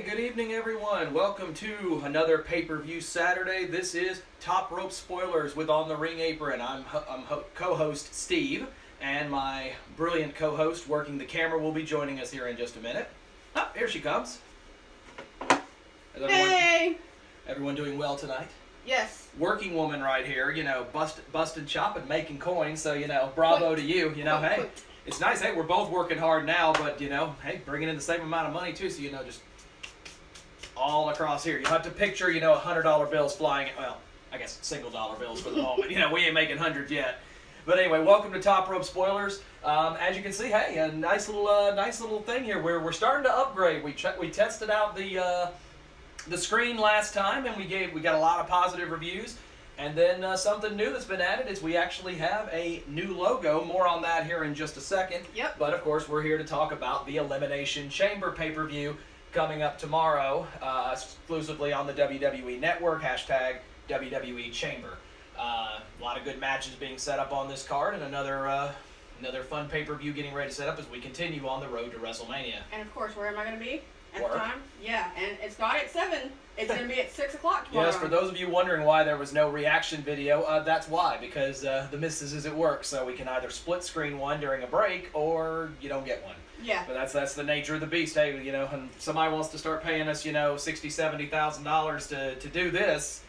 Hey, good evening, everyone. Welcome to another pay-per-view Saturday. This is Top Rope Spoilers with On the Ring Apron. I'm co-host Steve, and my brilliant co-host working the camera will be joining us here in just a minute. Oh, here she comes. Hey! Everyone doing well tonight? Yes. Working woman right here, busted chopping, making coins, so, bravo to you. Hey, it's nice. Hey, we're both working hard now, but, hey, bringing in the same amount of money, too, so, just all across here. You have to picture, $100 bills flying, well, I guess single dollar bills for the moment. We ain't making hundreds yet. But anyway, welcome to Top Rope Spoilers. As you can see, hey, a nice little thing here. We're starting to upgrade. We tested out the screen last time, and we got a lot of positive reviews. And then something new that's been added is we actually have a new logo. More on that here in just a second. Yep. But of course, we're here to talk about the Elimination Chamber pay-per-view coming up tomorrow, exclusively on the WWE Network, hashtag WWE Chamber. A lot of good matches being set up on this card, and another fun pay-per-view getting ready to set up as we continue on the road to WrestleMania. And of course, where am I going to be at Work. the time? Yeah, and it's not at 7. It's going to be at 6 o'clock tomorrow. Yes, for those of you wondering why there was no reaction video, that's why, because the missus is at work, so we can either split screen one during a break, or you don't get one. Yeah. But that's the nature of the beast. Hey, and somebody wants to start paying us, $60,000-$70,000 to do this,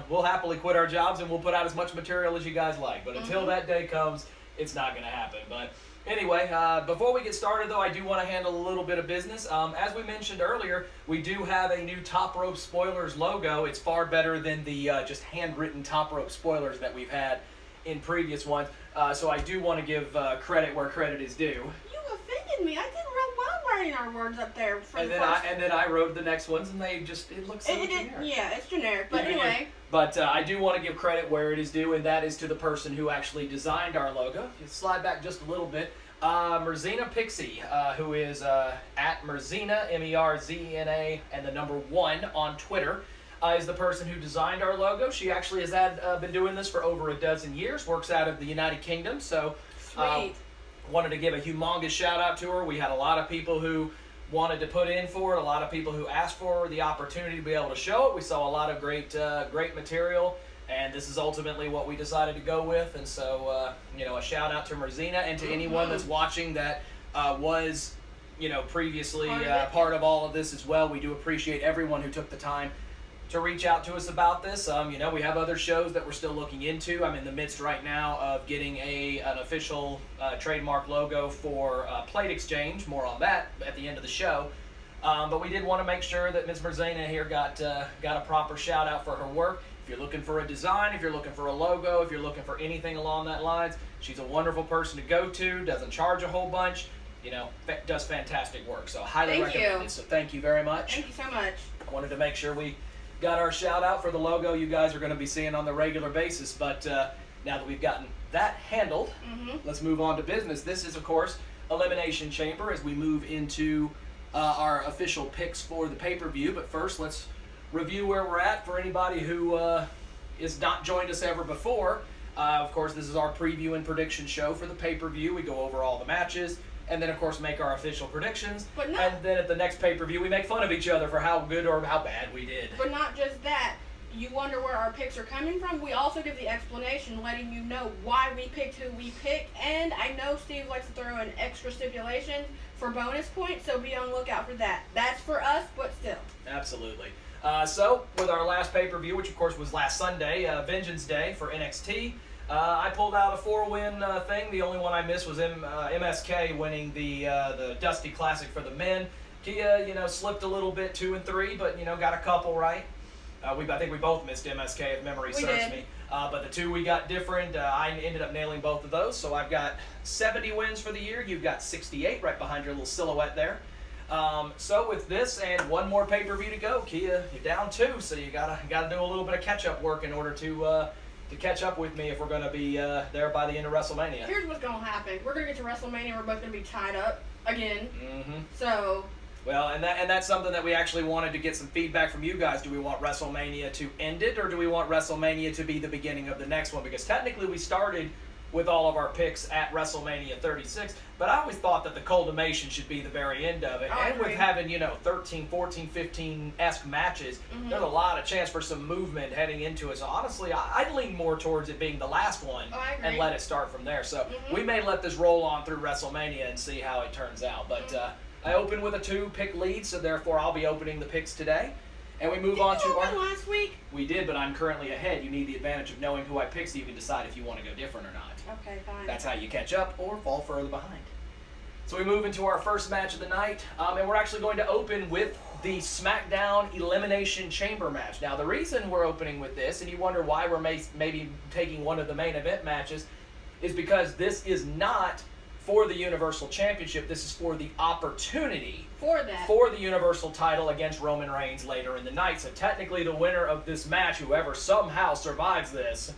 we'll happily quit our jobs and we'll put out as much material as you guys like. But until that day comes, it's not going to happen. But anyway, before we get started, though, I do want to handle a little bit of business. As we mentioned earlier, we do have a new Top Rope Spoilers logo. It's far better than the just handwritten Top Rope Spoilers that we've had in previous ones. So I do want to give credit where credit is due. You offended me. I did real well writing our words up there for And the then first... and then I wrote the next ones, and it looks so generic. Yeah, it's generic. But anyway. But I do want to give credit where it is due, and that is to the person who actually designed our logo. You slide back just a little bit. Merzina Pixie, who is at Merzina, Merzena, and the number 1 on Twitter, is the person who designed our logo. She actually has been doing this for over a dozen years, works out of the United Kingdom, so Sweet. Wanted to give a humongous shout out to her. We had a lot of people who wanted to put in for it, a lot of people who asked for the opportunity to be able to show it. We saw a lot of great material, and this is ultimately what we decided to go with. And so, a shout out to Merzina and to anyone that's watching that was, previously part of all of this as well. We do appreciate everyone who took the time to reach out to us about this. We have other shows that we're still looking into. I'm in the midst right now of getting an official trademark logo for Plate Exchange. More on that at the end of the show. But we did want to make sure that Ms. Merzena here got a proper shout out for her work. If you're looking for a design, if you're looking for a logo, if you're looking for anything along that lines, she's a wonderful person to go to, doesn't charge a whole bunch, does fantastic work. So highly recommend it. So thank you very much. Thank you so much. I wanted to make sure we got our shout out for the logo you guys are going to be seeing on the regular basis. But now that we've gotten that handled, let's move on to business. This is, of course, Elimination Chamber as we move into our official picks for the pay-per-view. But first, let's review where we're at for anybody who has not joined us ever before. Of course, this is our preview and prediction show for the pay-per-view. We go over all the matches, and then, of course, make our official predictions. And then at the next pay-per-view, we make fun of each other for how good or how bad we did. But not just that. You wonder where our picks are coming from. We also give the explanation, letting you know why we picked who we picked. And I know Steve likes to throw in extra stipulations for bonus points, so be on the lookout for that. That's for us, but still. Absolutely. So, with our last pay-per-view, which, of course, was last Sunday, Vengeance Day for NXT, I pulled out a 4-win thing. The only one I missed was MSK winning the Dusty Classic for the men. Kia, slipped a little bit 2 and 3, but got a couple right. I think we both missed MSK if memory serves me. But the 2 we got different. I ended up nailing both of those. So I've got 70 wins for the year. You've got 68 right behind your little silhouette there. So with this and one more pay-per-view to go, Kia, you're down 2. So you gotta do a little bit of catch-up work in order to catch up with me if we're going to be there by the end of WrestleMania. Here's what's going to happen. We're going to get to WrestleMania. We're both going to be tied up again. So... Well, and that's something that we actually wanted to get some feedback from you guys. Do we want WrestleMania to end it, or do we want WrestleMania to be the beginning of the next one? Because technically we started with all of our picks at WrestleMania 36. But I always thought that the culmination should be the very end of it. I And agree. with having, 13, 14, 15-esque matches, there's a lot of chance for some movement heading into it. So honestly, I'd lean more towards it being the last one I agree. and let it start from there. So we may let this roll on through WrestleMania and see how it turns out. But I open with a 2-pick lead, so therefore I'll be opening the picks today. And we move on to Did you our... open last week? We did, but I'm currently ahead. You need the advantage of knowing who I picked so you can decide if you want to go different or not. Okay, fine. That's how you catch up or fall further behind. So we move into our first match of the night, and we're actually going to open with the Smackdown Elimination Chamber match. Now, the reason we're opening with this, and you wonder why we're maybe taking one of the main event matches, is because this is not for the Universal Championship. This is for the opportunity For that. for the Universal title against Roman Reigns later in the night. So technically the winner of this match, whoever somehow survives this,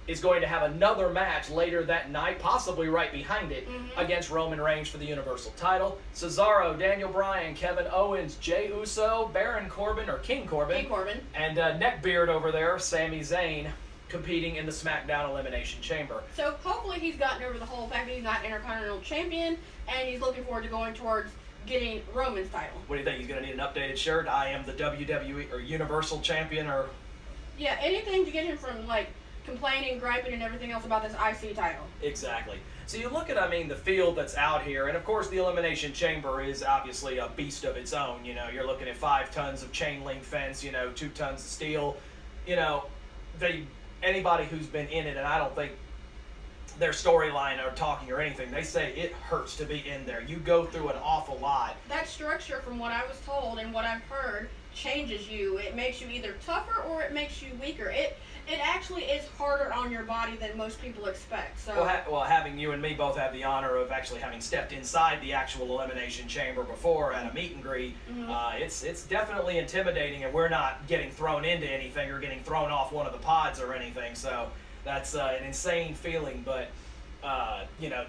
is going to have another match later that night, possibly right behind it, against Roman Reigns for the Universal title. Cesaro, Daniel Bryan, Kevin Owens, Jey Uso, Baron Corbin, or King Corbin, King Corbin. and Neckbeard over there, Sami Zayn, competing in the Smackdown Elimination Chamber. So hopefully he's gotten over the whole fact that he's not Intercontinental Champion, and he's looking forward to going towards getting Roman's title. What do you think? He's going to need an updated shirt? I am the WWE or Universal Champion, or... Yeah, anything to get him from, like, complaining, griping, and everything else about this IC title. Exactly. So you look at, the field that's out here, and of course the Elimination Chamber is obviously a beast of its own. You're looking at 5 tons of chain link fence, 2 tons of steel. Anybody who's been in it, and I don't think their storyline or talking or anything, they say it hurts to be in there. You go through an awful lot. That structure, from what I was told and what I've heard, changes you. It makes you either tougher or it makes you weaker. It actually is harder on your body than most people expect. So Well, having you and me both have the honor of actually having stepped inside the actual Elimination Chamber before at a meet and greet, it's definitely intimidating, and we're not getting thrown into anything or getting thrown off one of the pods or anything. So that's an insane feeling. But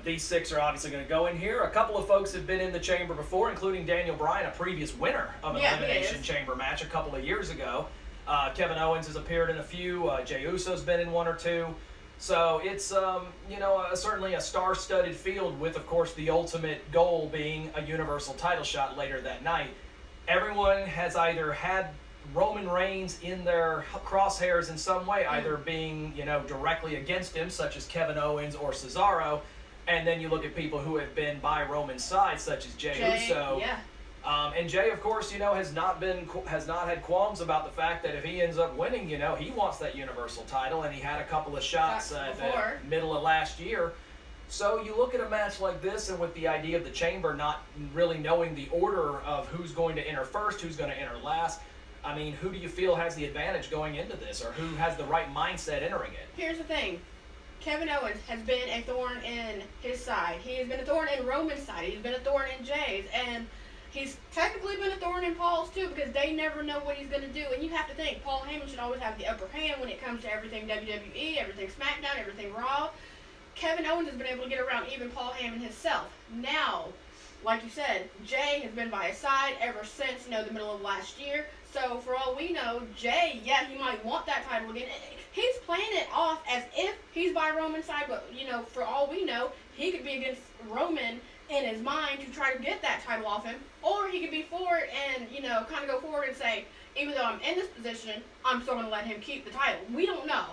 these 6 are obviously going to go in here. A couple of folks have been in the chamber before, including Daniel Bryan, a previous winner of an Elimination Chamber match a couple of years ago. Kevin Owens has appeared in a few. Jey Uso's been in 1 or 2. So it's, certainly a star-studded field with, of course, the ultimate goal being a Universal title shot later that night. Everyone has either had Roman Reigns in their crosshairs in some way, either being, directly against him, such as Kevin Owens or Cesaro, and then you look at people who have been by Roman's side, such as Jey Uso. Yeah. And Jey, of course, has not had qualms about the fact that if he ends up winning, he wants that Universal title, and he had a couple of shots at the middle of last year. So you look at a match like this, and with the idea of the chamber not really knowing the order of who's going to enter first, who's going to enter last, who do you feel has the advantage going into this, or who has the right mindset entering it? Here's the thing. Kevin Owens has been a thorn in his side. He has been a thorn in Roman's side. He's been a thorn in Jey's. And he's technically been a thorn in Paul's too, because they never know what he's going to do. And you have to think, Paul Heyman should always have the upper hand when it comes to everything WWE, everything SmackDown, everything Raw. Kevin Owens has been able to get around even Paul Heyman himself. Now, like you said, Jey has been by his side ever since, the middle of last year. So for all we know, Jey, he might want that title again. He's playing it off as if he's by Roman's side, but, for all we know, he could be against Roman in his mind to try to get that title off him, or he could be for it and, kind of go forward and say, even though I'm in this position, I'm still going to let him keep the title. We don't know.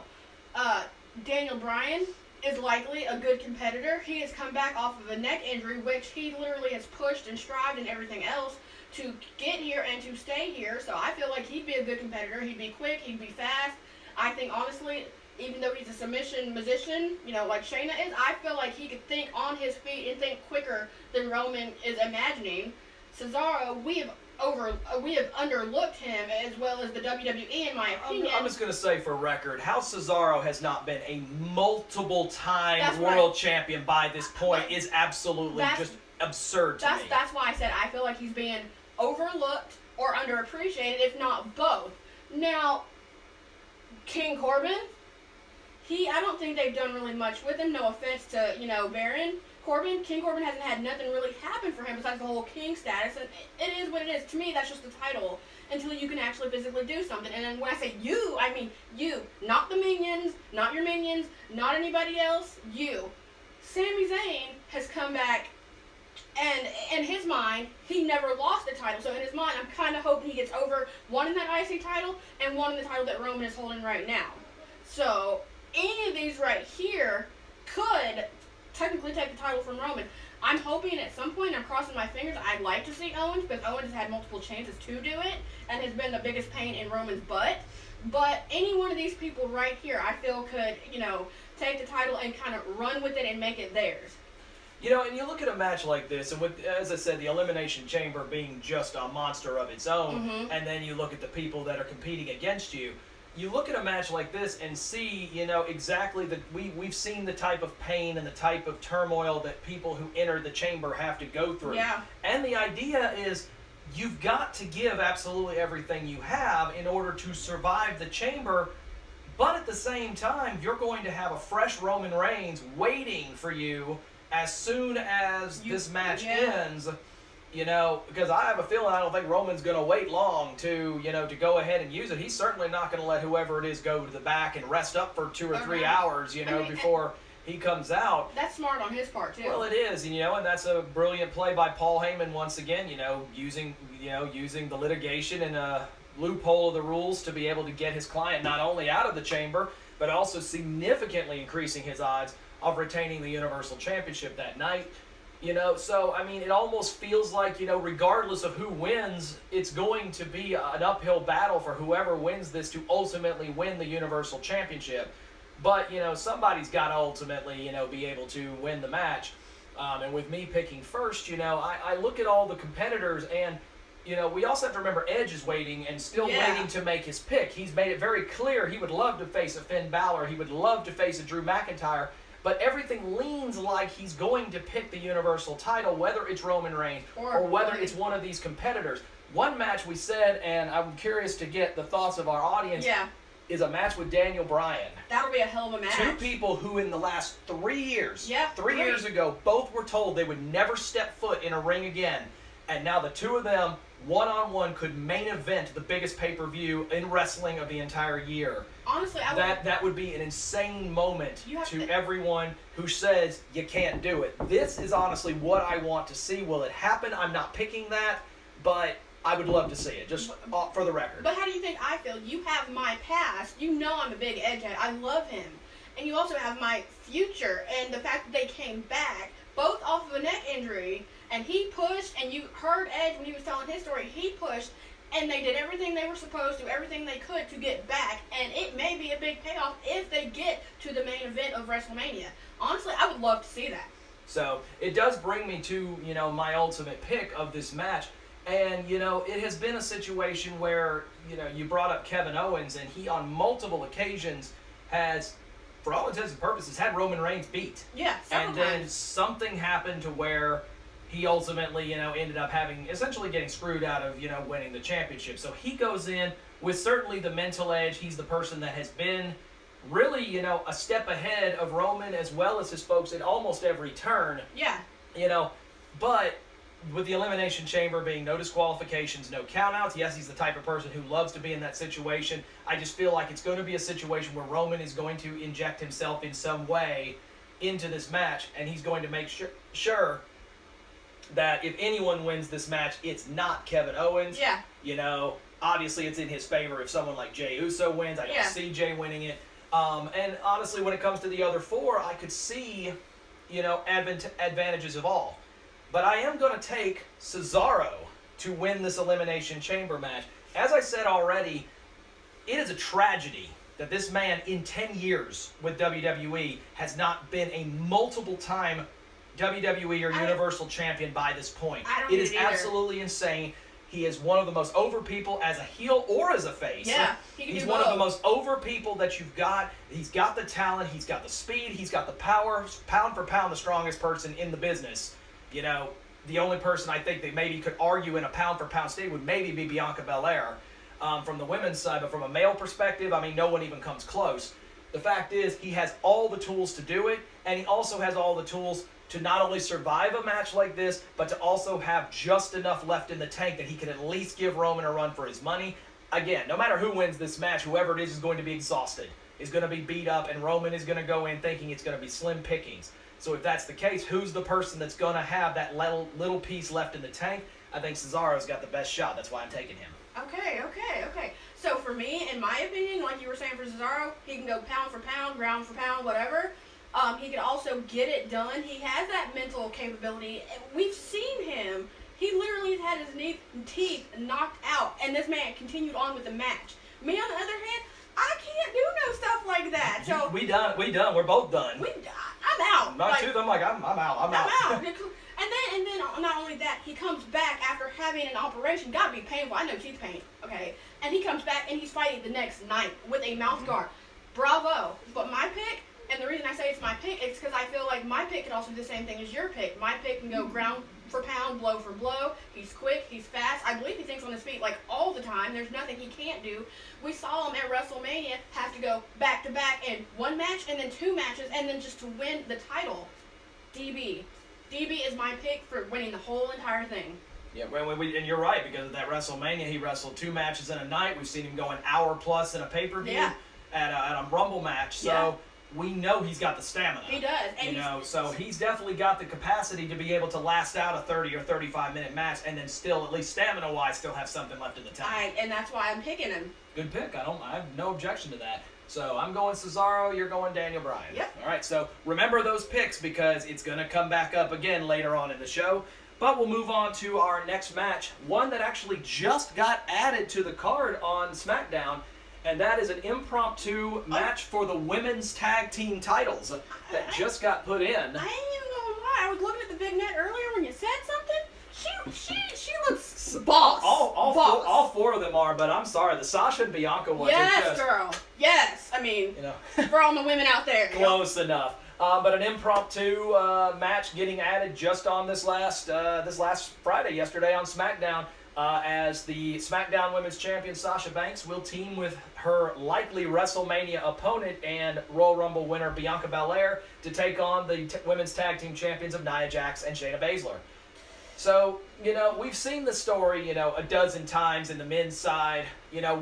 Daniel Bryan is likely a good competitor. He has come back off of a neck injury, which he literally has pushed and strived and everything else to get here and to stay here. So I feel like he'd be a good competitor. He'd be quick. He'd be fast. I think, honestly, even though he's a submission musician, like Shayna is, I feel like he could think on his feet and think quicker than Roman is imagining. Cesaro, we have underlooked him as well as the WWE, in my opinion. I'm just going to say for record, how Cesaro has not been a multiple-time world champion by this point is absolutely just absurd to me. That's why I said I feel like he's being overlooked or underappreciated, if not both. Now, King Corbin, I don't think they've done really much with him. No offense to, Baron Corbin. King Corbin hasn't had nothing really happen for him besides the whole king status, and it is what it is. To me, that's just the title until you can actually physically do something. And then when I say you, I mean you, not the minions, not your minions, not anybody else, you. Sami Zayn has come back, and in his mind, he never lost the title. So in his mind, I'm kind of hoping he gets over one in that IC title and one in the title that Roman is holding right now. So any of these right here could technically take the title from Roman. I'm hoping at some point, I'm crossing my fingers, I'd like to see Owens, because Owens has had multiple chances to do it and has been the biggest pain in Roman's butt. But any one of these people right here, I feel could, take the title and kind of run with it and make it theirs. And you look at a match like this, and with, as I said, the Elimination Chamber being just a monster of its own, and then you look at the people that are competing against you, you look at a match like this and see, exactly that we've seen the type of pain and the type of turmoil that people who enter the chamber have to go through. Yeah. And the idea is you've got to give absolutely everything you have in order to survive the chamber, but at the same time, you're going to have a fresh Roman Reigns waiting for you as soon as this match ends. Because I have a feeling I don't think Roman's going to wait long to go ahead and use it. He's certainly not going to let whoever it is go to the back and rest up for 2 or 3 hours, before he comes out. That's smart on his part, too. Well, it is, and that's a brilliant play by Paul Heyman once again, using the litigation and a loophole of the rules to be able to get his client not only out of the chamber, but also significantly increasing his odds of retaining the Universal Championship that night. So, it almost feels like, regardless of who wins, it's going to be an uphill battle for whoever wins this to ultimately win the Universal Championship. But, somebody's got to ultimately, be able to win the match. And with me picking first, I look at all the competitors and, we also have to remember Edge is waiting and still waiting to make his pick. He's made it very clear he would love to face a Finn Balor. He would love to face a Drew McIntyre. But everything leans like he's going to pick the Universal title, whether it's Roman Reigns or whether it's one of these competitors. One match we said, and I'm curious to get the thoughts of our audience, is a match with Daniel Bryan. That'll be a hell of a match. Two people who in the last 3 years, three 3 years ago, both were told they would never step foot in a ring again. And now the two of them, one-on-one, could main event the biggest pay-per-view in wrestling of the entire year. Honestly, that would be an insane moment to everyone who says you can't do it. This is honestly what I want to see. Will it happen? I'm not picking that, but I would love to see it, just for the record. But how do you think I feel? You have my past. I'm a big Edge head. I love him. And you also have my future and the fact that they came back, both off of a neck injury, and he pushed, and you heard Edge when he was telling his story, he pushed, and they did everything they were supposed to, everything they could to get back, and it may be a big payoff if they get to the main event of WrestleMania. Honestly, I would love to see that. So, it does bring me to, my ultimate pick of this match, and, it has been a situation where, you brought up Kevin Owens, and he on multiple occasions has, for all intents and purposes, had Roman Reigns beat. Yeah, and then something happened to where he ultimately, ended up essentially getting screwed out of, winning the championship. So he goes in with certainly the mental edge. He's the person that has been really, a step ahead of Roman as well as his folks at almost every turn. Yeah. But with the Elimination Chamber being no disqualifications, no countouts, yes, he's the type of person who loves to be in that situation. I just feel like it's going to be a situation where Roman is going to inject himself in some way into this match, and he's going to make sure that if anyone wins this match, it's not Kevin Owens. Yeah. Obviously it's in his favor if someone like Jey Uso wins. I don't see Jey winning it. And honestly, when it comes to the other four, I could see, advantages of all. But I am going to take Cesaro to win this Elimination Chamber match. As I said already, it is a tragedy that this man in 10 years with WWE has not been a multiple-time WWE or Universal Champion by this point. It is absolutely insane. He is one of the most over people as a heel or as a face. Yeah, he's one of the most over people that you've got. He's got the talent, he's got the speed, he's got the power. Pound for pound, the strongest person in the business. The only person I think that maybe could argue in a pound for pound state would maybe be Bianca Belair from the women's side, but from a male perspective, no one even comes close. The fact is, he has all the tools to do it, and he also has all the tools to not only survive a match like this, but to also have just enough left in the tank that he can at least give Roman a run for his money. Again, no matter who wins this match, whoever it is going to be exhausted, is going to be beat up, and Roman is going to go in thinking it's going to be slim pickings. So if that's the case, who's the person that's going to have that little piece left in the tank? I think Cesaro's got the best shot. That's why I'm taking him. Okay. So for me, in my opinion, like you were saying for Cesaro, he can go pound for pound, ground for pound, whatever. He can also get it done. He has that mental capability. We've seen him. He literally had his teeth knocked out, and this man continued on with the match. Me, on the other hand, I can't do no stuff like that. So we done. We're both done. I'm out. My tooth. I'm like, I'm out. I'm out. And then not only that, he comes back after having an operation. Gotta be painful. I know teeth pain. Okay. And he comes back and he's fighting the next night with a mouth guard. Bravo. But my pick, and the reason I say it's my pick, is because I feel like my pick can also do the same thing as your pick. My pick can go ground for pound, blow for blow. He's quick, he's fast. I believe he thinks on his feet like all the time. There's nothing he can't do. We saw him at WrestleMania have to go back to back in one match and then two matches and then just to win the title. DB is my pick for winning the whole entire thing. Yeah, and you're right, because of that WrestleMania, he wrestled 2 matches in a night. We've seen him go an hour plus in a pay-per-view at a Rumble match. So we know he's got the stamina. He does. And so he's definitely got the capacity to be able to last out a 30 or 35-minute match and then still, at least stamina-wise, still have something left in the tank. And that's why I'm picking him. Good pick. I have no objection to that. So I'm going Cesaro, you're going Daniel Bryan. Yep. All right, so remember those picks because it's going to come back up again later on in the show. But we'll move on to our next match, one that actually just got added to the card on Smackdown, and that is an impromptu match for the women's tag team titles that just got put in. I ain't even gonna lie. I was looking at the vignette earlier when you said something. She looks boss. All four of them are, but I'm sorry, the Sasha and Bianca ones are just... Yes, girl. Yes. I mean, for all the women out there. Close enough. But an impromptu match getting added just on this last Friday, yesterday on SmackDown, as the SmackDown Women's Champion Sasha Banks will team with her likely WrestleMania opponent and Royal Rumble winner Bianca Belair to take on the Women's Tag Team Champions of Nia Jax and Shayna Bazler. So, we've seen the story, a dozen times in the men's side,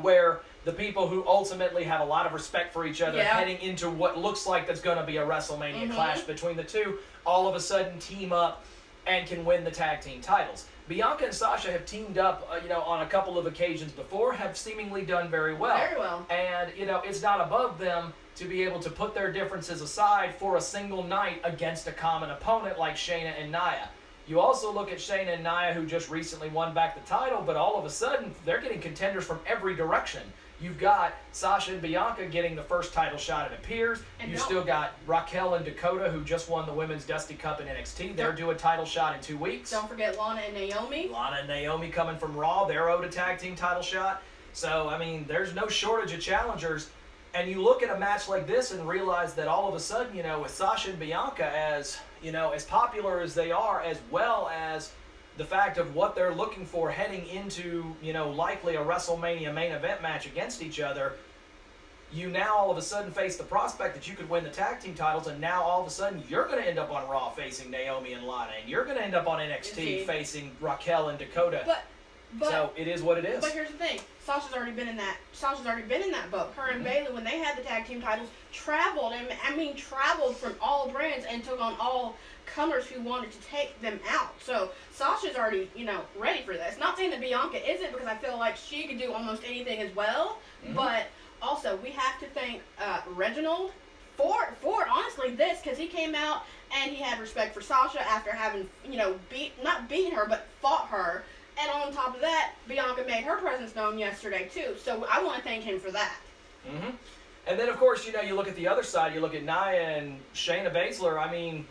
where the people who ultimately have a lot of respect for each other heading into what looks like that's going to be a WrestleMania clash between the two, all of a sudden team up and can win the tag team titles. Bianca and Sasha have teamed up, on a couple of occasions before, have seemingly done very well. Very well. And, it's not above them to be able to put their differences aside for a single night against a common opponent like Shayna and Nia. You also look at Shayna and Nia, who just recently won back the title, but all of a sudden, they're getting contenders from every direction. You've got Sasha and Bianca getting the first title shot, it appears. You've still got Raquel and Dakota, who just won the Women's Dusty Cup in NXT. They're due a title shot in 2 weeks. Don't forget Lana and Naomi. Lana and Naomi coming from Raw. They're owed a tag team title shot. So, there's no shortage of challengers. And you look at a match like this and realize that all of a sudden, with Sasha and Bianca as popular as they are, as well as the fact of what they're looking for heading into, likely a WrestleMania main event match against each other, you now all of a sudden face the prospect that you could win the tag team titles, and now all of a sudden you're going to end up on Raw facing Naomi and Lana, and you're going to end up on NXT facing Raquel and Dakota. But so it is what it is. But here's the thing: Sasha's already been in that boat. Her and Bayley, when they had the tag team titles, traveled from all brands and took on all comers who wanted to take them out. So Sasha's already, ready for this. Not saying that Bianca isn't, because I feel like she could do almost anything as well. But also, we have to thank Reginald for honestly this, because he came out and he had respect for Sasha after having, not beaten her, but fought her. And on top of that, Bianca made her presence known yesterday, too. So I want to thank him for that. And then, of course, you look at the other side. You look at Nia and Shayna Baszler.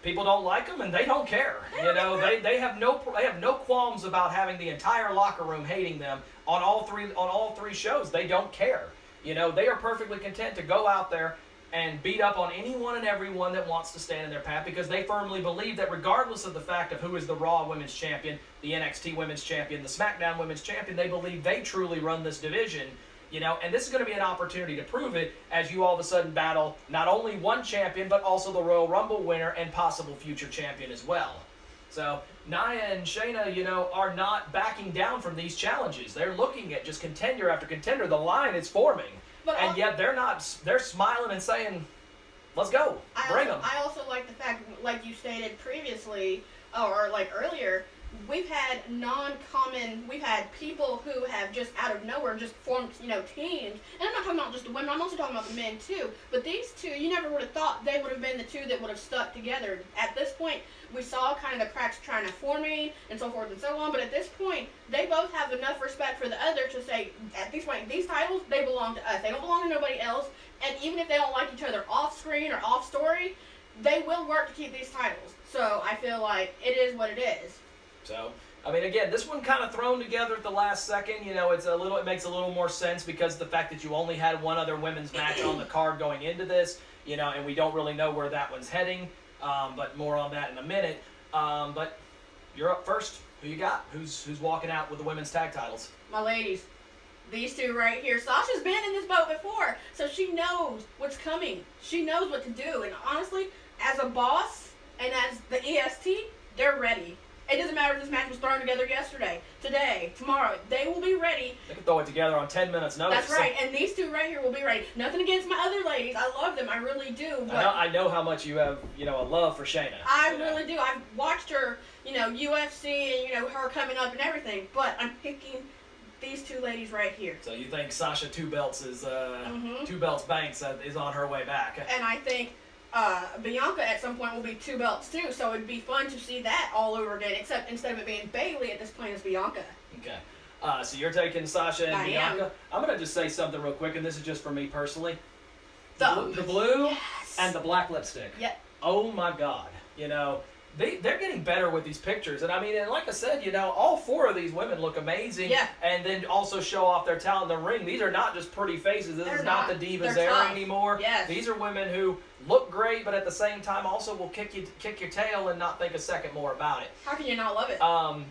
People don't like them, and they don't care. They have no qualms about having the entire locker room hating them on all three shows. They don't care. They are perfectly content to go out there and beat up on anyone and everyone that wants to stand in their path, because they firmly believe that regardless of the fact of who is the Raw Women's Champion, the NXT Women's Champion, the SmackDown Women's Champion, they believe they truly run this division, and this is going to be an opportunity to prove it as you all of a sudden battle not only one champion, but also the Royal Rumble winner and possible future champion as well. So Nia and Shayna, are not backing down from these challenges. They're looking at just contender after contender. The line is forming. And yet they're not. They're smiling and saying, Let's go. Bring them. I also like the fact, like you stated previously, or like earlier, we've had we've had people who have just out of nowhere just formed, teams. And I'm not talking about just the women, I'm also talking about the men too. But these two, you never would have thought they would have been the two that would have stuck together. At this point, we saw kind of the cracks trying to forming and so forth and so on. But at this point, they both have enough respect for the other to say, at this point, these titles, they belong to us. They don't belong to nobody else. And even if they don't like each other off screen or off story, they will work to keep these titles. So I feel like it is what it is. So, I mean, again, this one kind of thrown together at the last second. It makes a little more sense because the fact that you only had one other women's match on the card going into this, and we don't really know where that one's heading. But more on that in a minute. But you're up first. Who you got? Who's walking out with the women's tag titles? My ladies. These two right here. Sasha's been in this boat before, so she knows what's coming. She knows what to do. And honestly, as a boss and as the EST, they're ready. It doesn't matter if this match was thrown together yesterday, today, tomorrow. They will be ready. They can throw it together on 10 minutes notice. That's right. And these two right here will be ready. Nothing against my other ladies. I love them. I really do. But I know how much you have, a love for Shayna. I really do. I've watched her, UFC and, her coming up and everything. But I'm picking these two ladies right here. So you think Sasha Two Belts Banks is on her way back? And I think Bianca at some point will be two belts too, so it'd be fun to see that all over again, except instead of it being Bayley at this point, it's Bianca. Okay. So you're taking Sasha and Bianca. Am. I'm going to just say something real quick, and this is just for me personally. The blue yes. and the black lipstick. Yep. Oh my God. They're getting better with these pictures. And I mean, and like I said, all four of these women look amazing. Yeah. And then also show off their talent in the ring. These are not just pretty faces. This is not the Divas They're era tough. anymore. Yes. These are women who look great, but at the same time also will kick your tail and not think a second more about it. How can you not love it?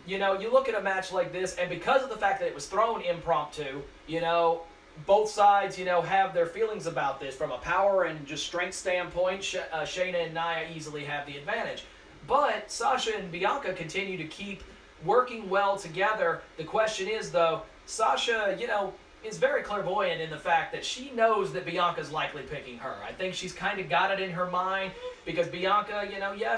You look at a match like this, and because of the fact that it was thrown impromptu, both sides, have their feelings about this. From a power and just strength standpoint, Shayna and Nia easily have the advantage. But Sasha and Bianca continue to keep working well together. The question is, though, Sasha, is very clairvoyant in the fact that she knows that Bianca's likely picking her. I think she's kind of got it in her mind because Bianca,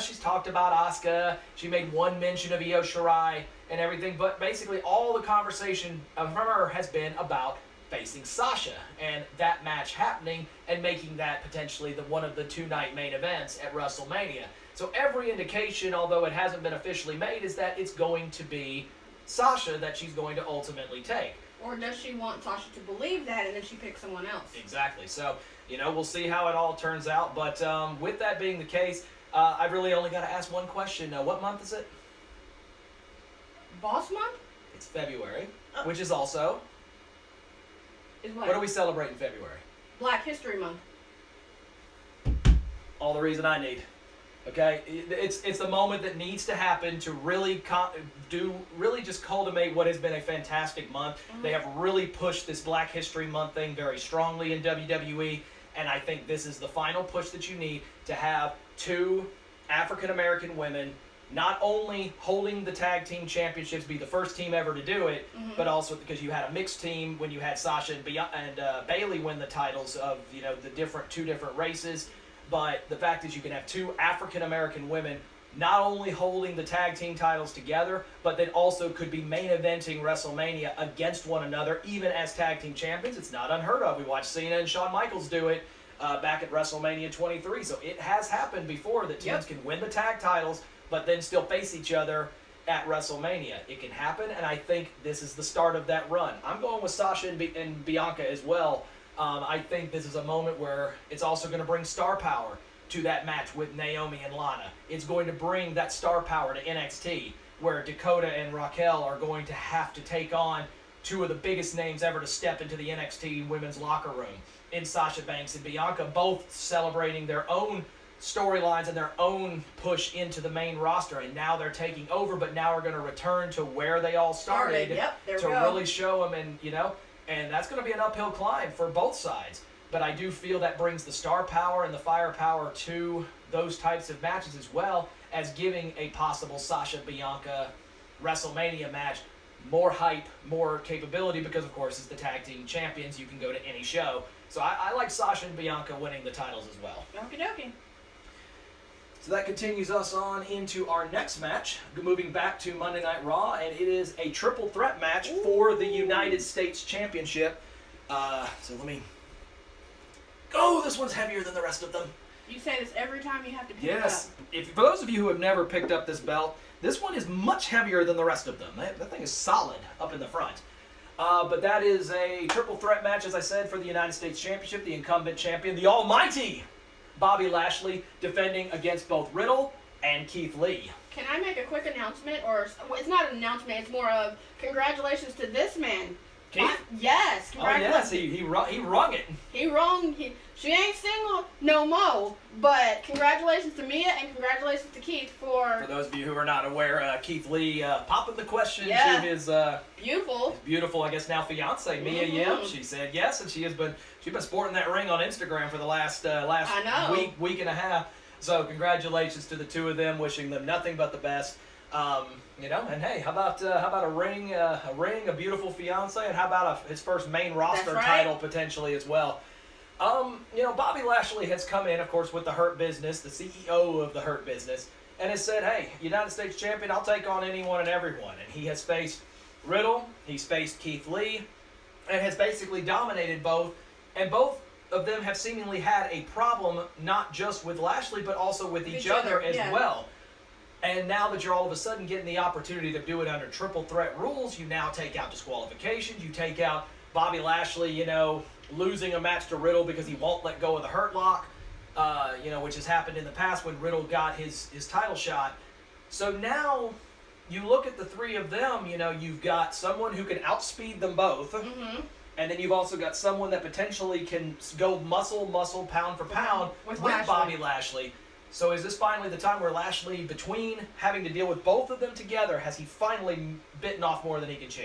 she's talked about Asuka. She made one mention of Io Shirai and everything, but basically all the conversation from her has been about facing Sasha and that match happening and making that potentially one of the two-night main events at WrestleMania. So every indication, although it hasn't been officially made, is that it's going to be Sasha that she's going to ultimately take. Or does she want Sasha to believe that and then she picks someone else? Exactly. So, we'll see how it all turns out. But with that being the case, I've really only got to ask one question. What month is it? Boss month? It's February, which is also... Is what? What do we celebrate in February? Black History Month. All the reason I need. Okay, it's the moment that needs to happen to really just cultivate what has been a fantastic month. Mm-hmm. They have really pushed this Black History Month thing very strongly in WWE, and I think this is the final push that you need to have two African American women not only holding the tag team championships, be the first team ever to do it, mm-hmm. but also because you had a mixed team when you had Sasha and Bayley win the titles of the two different races. But the fact is you can have two African-American women not only holding the tag team titles together, but then also could be main eventing WrestleMania against one another, even as tag team champions. It's not unheard of. We watched Cena and Shawn Michaels do it back at WrestleMania 23. So it has happened before that teams can win the tag titles, but then still face each other at WrestleMania. It can happen, and I think this is the start of that run. I'm going with Sasha and Bianca as well. I think this is a moment where it's also going to bring star power to that match with Naomi and Lana. It's going to bring that star power to NXT, where Dakota and Raquel are going to have to take on two of the biggest names ever to step into the NXT women's locker room in Sasha Banks and Bianca, both celebrating their own storylines and their own push into the main roster. And now they're taking over, but now we're going to return to where they all started to really show them, and that's going to be an uphill climb for both sides. But I do feel that brings the star power and the firepower to those types of matches, as well as giving a possible Sasha-Bianca WrestleMania match more hype, more capability, because of course, as the tag team champions, you can go to any show. So I like Sasha and Bianca winning the titles as well. Okie dokie. So that continues us on into our next match, moving back to Monday Night Raw, and it is a triple threat match for the United States Championship. So let me... Oh, this one's heavier than the rest of them. You say this every time you have to pick Yes. it up. For those of you who have never picked up this belt, this one is much heavier than the rest of them. That thing is solid up in the front. But that is a triple threat match, as I said, for the United States Championship. The incumbent champion, the almighty Bobby Lashley, defending against both Riddle and Keith Lee. Can I make a quick announcement? Or it's not an announcement, it's more of congratulations to this man. Keith? Yes, congratulations. Oh, yes, he rung it. He wrong. She ain't single no more. But congratulations to Mia and congratulations to Keith For those of you who are not aware, Keith Lee popping the question to his beautiful, I guess now fiance Mia Yim. She said yes, and she's been sporting that ring on Instagram for the last week and a half. So congratulations to the two of them. Wishing them nothing but the best. And hey, how about a ring, a beautiful fiance, and how about his first main roster title potentially as well. Bobby Lashley has come in, of course, with the Hurt Business, the CEO of the Hurt Business, and has said, hey, United States Champion, I'll take on anyone and everyone. And he has faced Riddle, he's faced Keith Lee, and has basically dominated both, and both of them have seemingly had a problem, not just with Lashley, but also with each other as well. And now that you're all of a sudden getting the opportunity to do it under triple threat rules, you now take out disqualifications, you take out Bobby Lashley, losing a match to Riddle because he won't let go of the Hurt Lock, which has happened in the past when Riddle got his title shot. So now you look at the three of them, you've got someone who can outspeed them both, and then you've also got someone that potentially can go muscle, pound for pound with Bobby Lashley. So is this finally the time where Lashley, between having to deal with both of them together, has he finally bitten off more than he can chew?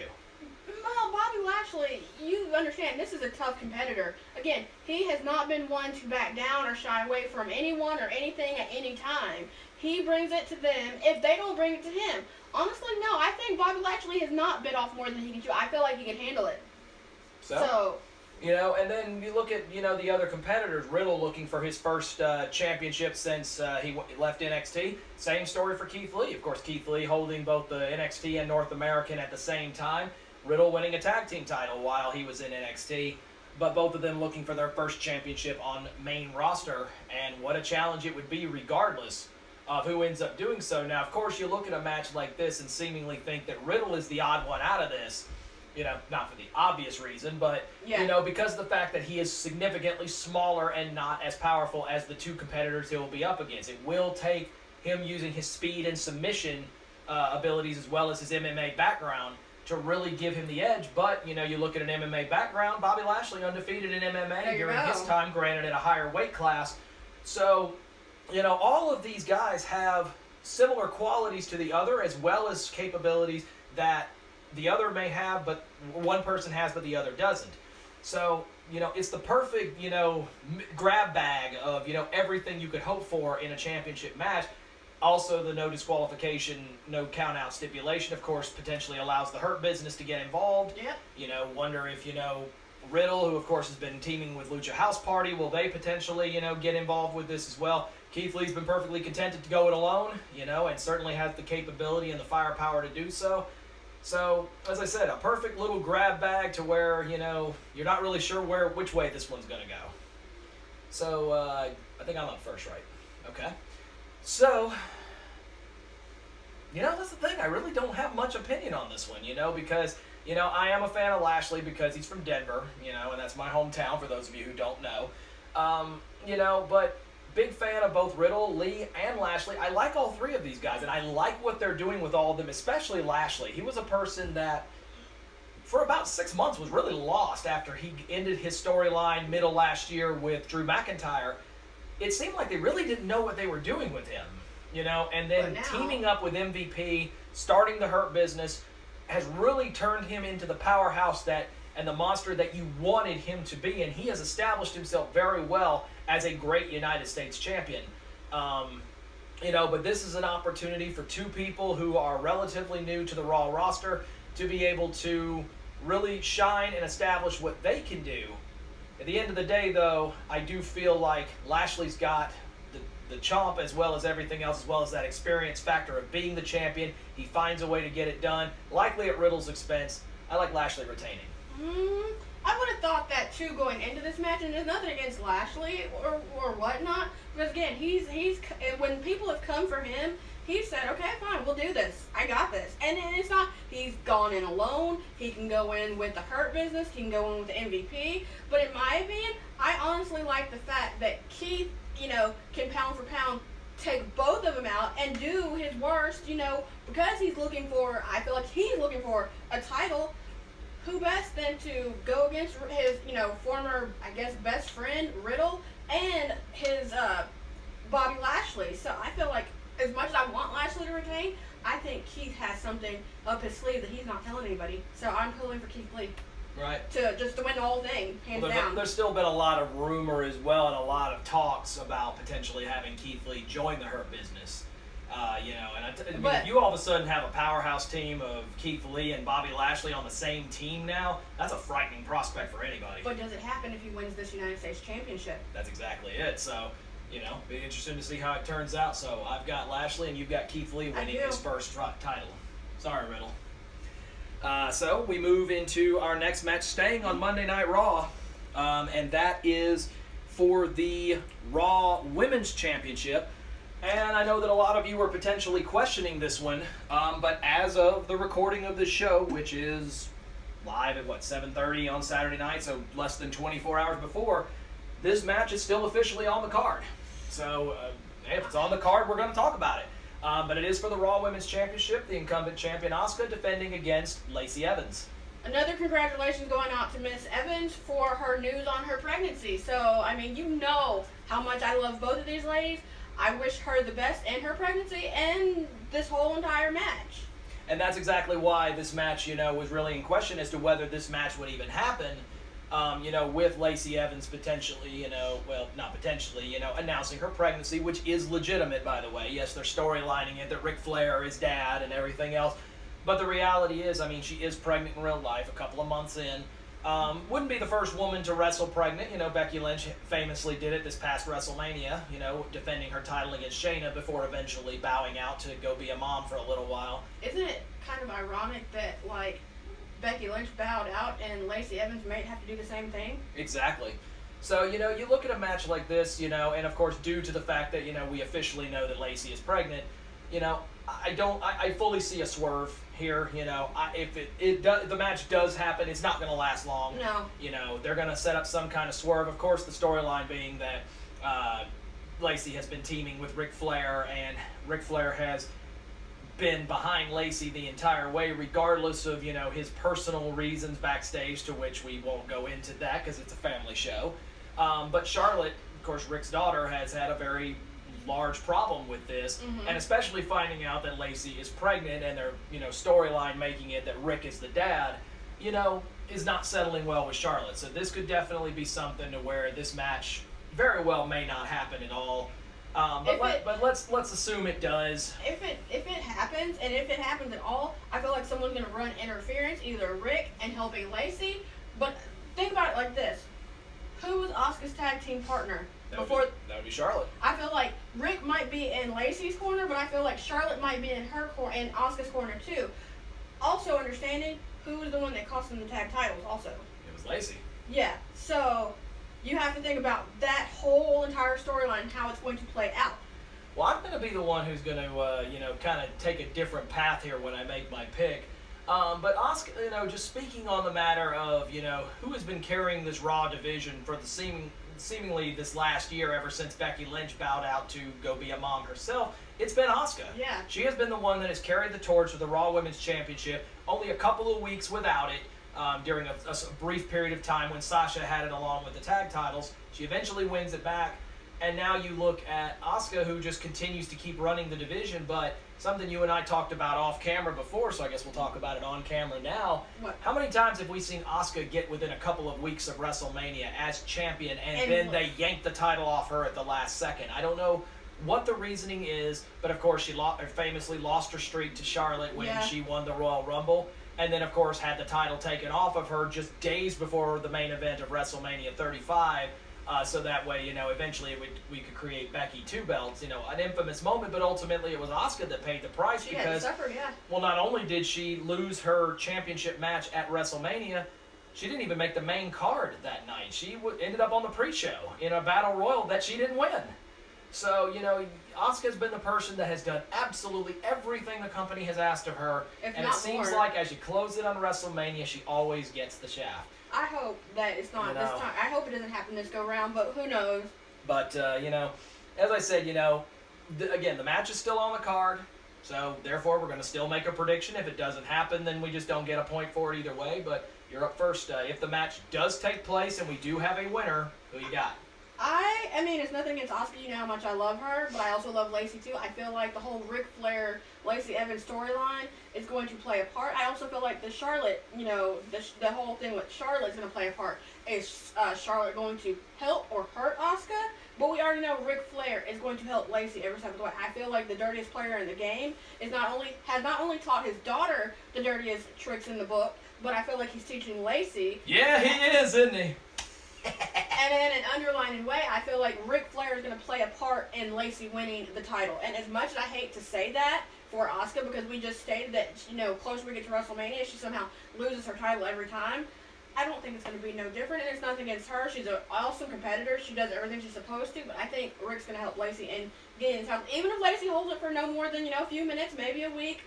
Well, Bobby Lashley, you understand, this is a tough competitor. Again, he has not been one to back down or shy away from anyone or anything at any time. He brings it to them if they don't bring it to him. Honestly, no, I think Bobby Lashley has not bit off more than he can chew. I feel like he can handle it. So and then you look at, the other competitors. Riddle looking for his first championship since he left NXT. Same story for Keith Lee. Of course, Keith Lee holding both the NXT and North American at the same time. Riddle winning a tag team title while he was in NXT. But both of them looking for their first championship on main roster. And what a challenge it would be regardless of who ends up doing so. Now, of course, you look at a match like this and seemingly think that Riddle is the odd one out of this. Not for the obvious reason, but, because of the fact that he is significantly smaller and not as powerful as the two competitors he'll be up against. It will take him using his speed and submission abilities as well as his MMA background to really give him the edge. But, you look at an MMA background, Bobby Lashley undefeated in MMA during his time, granted at a higher weight class. So, all of these guys have similar qualities to the other as well as capabilities that the other may have, but one person has, but the other doesn't. So, it's the perfect, grab bag of, everything you could hope for in a championship match. Also, the no disqualification, no count out stipulation, of course, potentially allows the Hurt Business to get involved. Yep. Wonder if, Riddle, who of course has been teaming with Lucha House Party, will they potentially, get involved with this as well? Keith Lee's been perfectly contented to go it alone, and certainly has the capability and the firepower to do so. So, as I said, a perfect little grab bag to where, you're not really sure which way this one's going to go. So, I think I'm on first, right? Okay. So, that's the thing. I really don't have much opinion on this one, because, I am a fan of Lashley because he's from Denver, and that's my hometown for those of you who don't know. But big fan of both Riddle, Lee, and Lashley. I like all three of these guys, and I like what they're doing with all of them, especially Lashley. He was a person that, for about 6 months, was really lost after he ended his storyline middle last year with Drew McIntyre. It seemed like they really didn't know what they were doing with him, and then teaming up with MVP, starting the Hurt Business, has really turned him into the powerhouse and the monster that you wanted him to be, and he has established himself very well as a great United States champion. But this is an opportunity for two people who are relatively new to the Raw roster. to be able to really shine and establish what they can do. At the end of the day, though, I do feel like Lashley's got the chomp as well as everything else, as well as that experience factor of being the champion. He finds a way to get it done, likely at Riddle's expense. I like Lashley retaining. I would have thought that too going into this match, and there's nothing against Lashley or whatnot. Because again, he's when people have come for him, he said, okay, fine, we'll do this. I got this. And it's not, he's gone in alone. He can go in with the Hurt Business. He can go in with the MVP. But in my opinion, I honestly like the fact that Keith, can pound for pound take both of them out and do his worst, because he's looking for, I feel like he's looking for a title. Who best than to go against his, former, I guess, best friend, Riddle, and his Bobby Lashley. So I feel like as much as I want Lashley to retain, I think Keith has something up his sleeve that he's not telling anybody. So I'm pulling for Keith Lee. Right. To win the whole thing, hands down. There's still been a lot of rumor as well and a lot of talks about potentially having Keith Lee join the Hurt Business. If you all of a sudden have a powerhouse team of Keith Lee and Bobby Lashley on the same team now, that's a frightening prospect for anybody. But does it happen if he wins this United States Championship? That's exactly it. So, be interesting to see how it turns out. So I've got Lashley and you've got Keith Lee winning his first title. Sorry, Riddle. So we move into our next match, staying on Monday Night Raw, and that is for the Raw Women's Championship. And I know that a lot of you are potentially questioning this one, but as of the recording of this show, which is live at 7:30 on Saturday night, so less than 24 hours before, this match is still officially on the card. So if it's on the card, we're going to talk about it. But it is for the Raw Women's Championship, the incumbent champion Asuka defending against Lacey Evans. Another congratulations going out to Miss Evans for her news on her pregnancy. So, how much I love both of these ladies. I wish her the best in her pregnancy and this whole entire match. And that's exactly why this match, was really in question as to whether this match would even happen, with Lacey Evans potentially, not potentially, announcing her pregnancy, which is legitimate, by the way. Yes, they're storylining it, that Ric Flair is dad and everything else. But the reality is, she is pregnant in real life, a couple of months in. Wouldn't be the first woman to wrestle pregnant. Becky Lynch famously did it this past WrestleMania, defending her title against Shayna before eventually bowing out to go be a mom for a little while. Isn't it kind of ironic that, Becky Lynch bowed out and Lacey Evans might have to do the same thing? Exactly. So, you look at a match like this, and of course, due to the fact that, we officially know that Lacey is pregnant, I fully see a swerve here. If the match does happen, it's not going to last long. No. They're going to set up some kind of swerve. Of course, the storyline being that Lacey has been teaming with Ric Flair, and Ric Flair has been behind Lacey the entire way, regardless of, his personal reasons backstage, to which we won't go into that because it's a family show. But Charlotte, of course, Ric's daughter, has had a very large problem with this, and especially finding out that Lacey is pregnant and their, storyline making it that Ric is the dad, is not settling well with Charlotte. So this could definitely be something to where this match very well may not happen at all. But let's assume it does. If it happens, and if it happens at all, I feel like someone's going to run interference, either Ric and helping Lacey. But think about it like this: who was Asuka's tag team partner? That would be Charlotte. I feel like Ric might be in Lacey's corner, but I feel like Charlotte might be in her corner and Asuka's corner too. Also understanding who was the one that cost them the tag titles. Also, it was Lacey. Yeah. So you have to think about that whole entire storyline and how it's going to play out. Well, I'm going to be the one who's going to, kind of take a different path here when I make my pick. But Asuka, just speaking on the matter of, who has been carrying this Raw division for the seemingly this last year, ever since Becky Lynch bowed out to go be a mom herself, it's been Asuka. Yeah. She has been the one that has carried the torch for the Raw Women's Championship, only a couple of weeks without it. During a brief period of time when Sasha had it along with the tag titles. She eventually wins it back, and now you look at Asuka, who just continues to keep running the division, but something you and I talked about off camera before, so I guess we'll talk about it on camera now. What? How many times have we seen Asuka get within a couple of weeks of WrestleMania as champion, and then they yank the title off her at the last second? I don't know what the reasoning is, but of course she famously lost her streak to Charlotte when she won the Royal Rumble. and then, of course, had the title taken off of her just days before the main event of WrestleMania 35. So that way, eventually we could create Becky 2 belts. An infamous moment, but ultimately it was Asuka that paid the price because, well, not only did she lose her championship match at WrestleMania, she didn't even make the main card that night. She ended up on the pre-show in a battle royal that she didn't win. So, Asuka's been the person that has done absolutely everything the company has asked of her. And it seems like as you close it on WrestleMania, she always gets the shaft. I hope that it's not this time. I hope it doesn't happen this go round, but who knows? But, as I said, again, the match is still on the card. So, therefore, we're going to still make a prediction. If it doesn't happen, then we just don't get a point for it either way. But you're up first. If the match does take place and we do have a winner, who you got? I mean, it's nothing against Asuka. You know how much I love her, but I also love Lacey too. I feel like the whole Ric Flair, Lacey Evans storyline is going to play a part. I also feel like the Charlotte, the whole thing with Charlotte's going to play a part. Is Charlotte going to help or hurt Asuka? But we already know Ric Flair is going to help Lacey every step of the way. I feel like the dirtiest player in the game has not only taught his daughter the dirtiest tricks in the book, but I feel like he's teaching Lacey. Yeah, he is, isn't he? And in an underlining way, I feel like Ric Flair is going to play a part in Lacey winning the title. And as much as I hate to say that for Asuka, because we just stated that, closer we get to WrestleMania, she somehow loses her title every time, I don't think it's going to be no different. And it's nothing against her. She's an awesome competitor. She does everything she's supposed to. But I think Ric's going to help Lacey in getting the title. Even if Lacey holds it for no more than, a few minutes, maybe a week,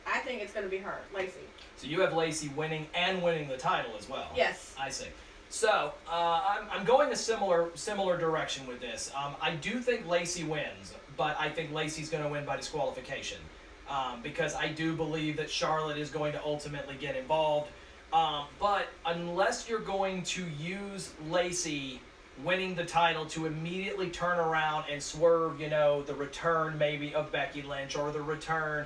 I think it's going to be her, Lacey. So you have Lacey winning the title as well. Yes. I see. So, I'm going a similar direction with this. I do think Lacey wins, but I think Lacey's going to win by disqualification. Because I do believe that Charlotte is going to ultimately get involved. But unless you're going to use Lacey winning the title to immediately turn around and swerve, the return maybe of Becky Lynch or the return,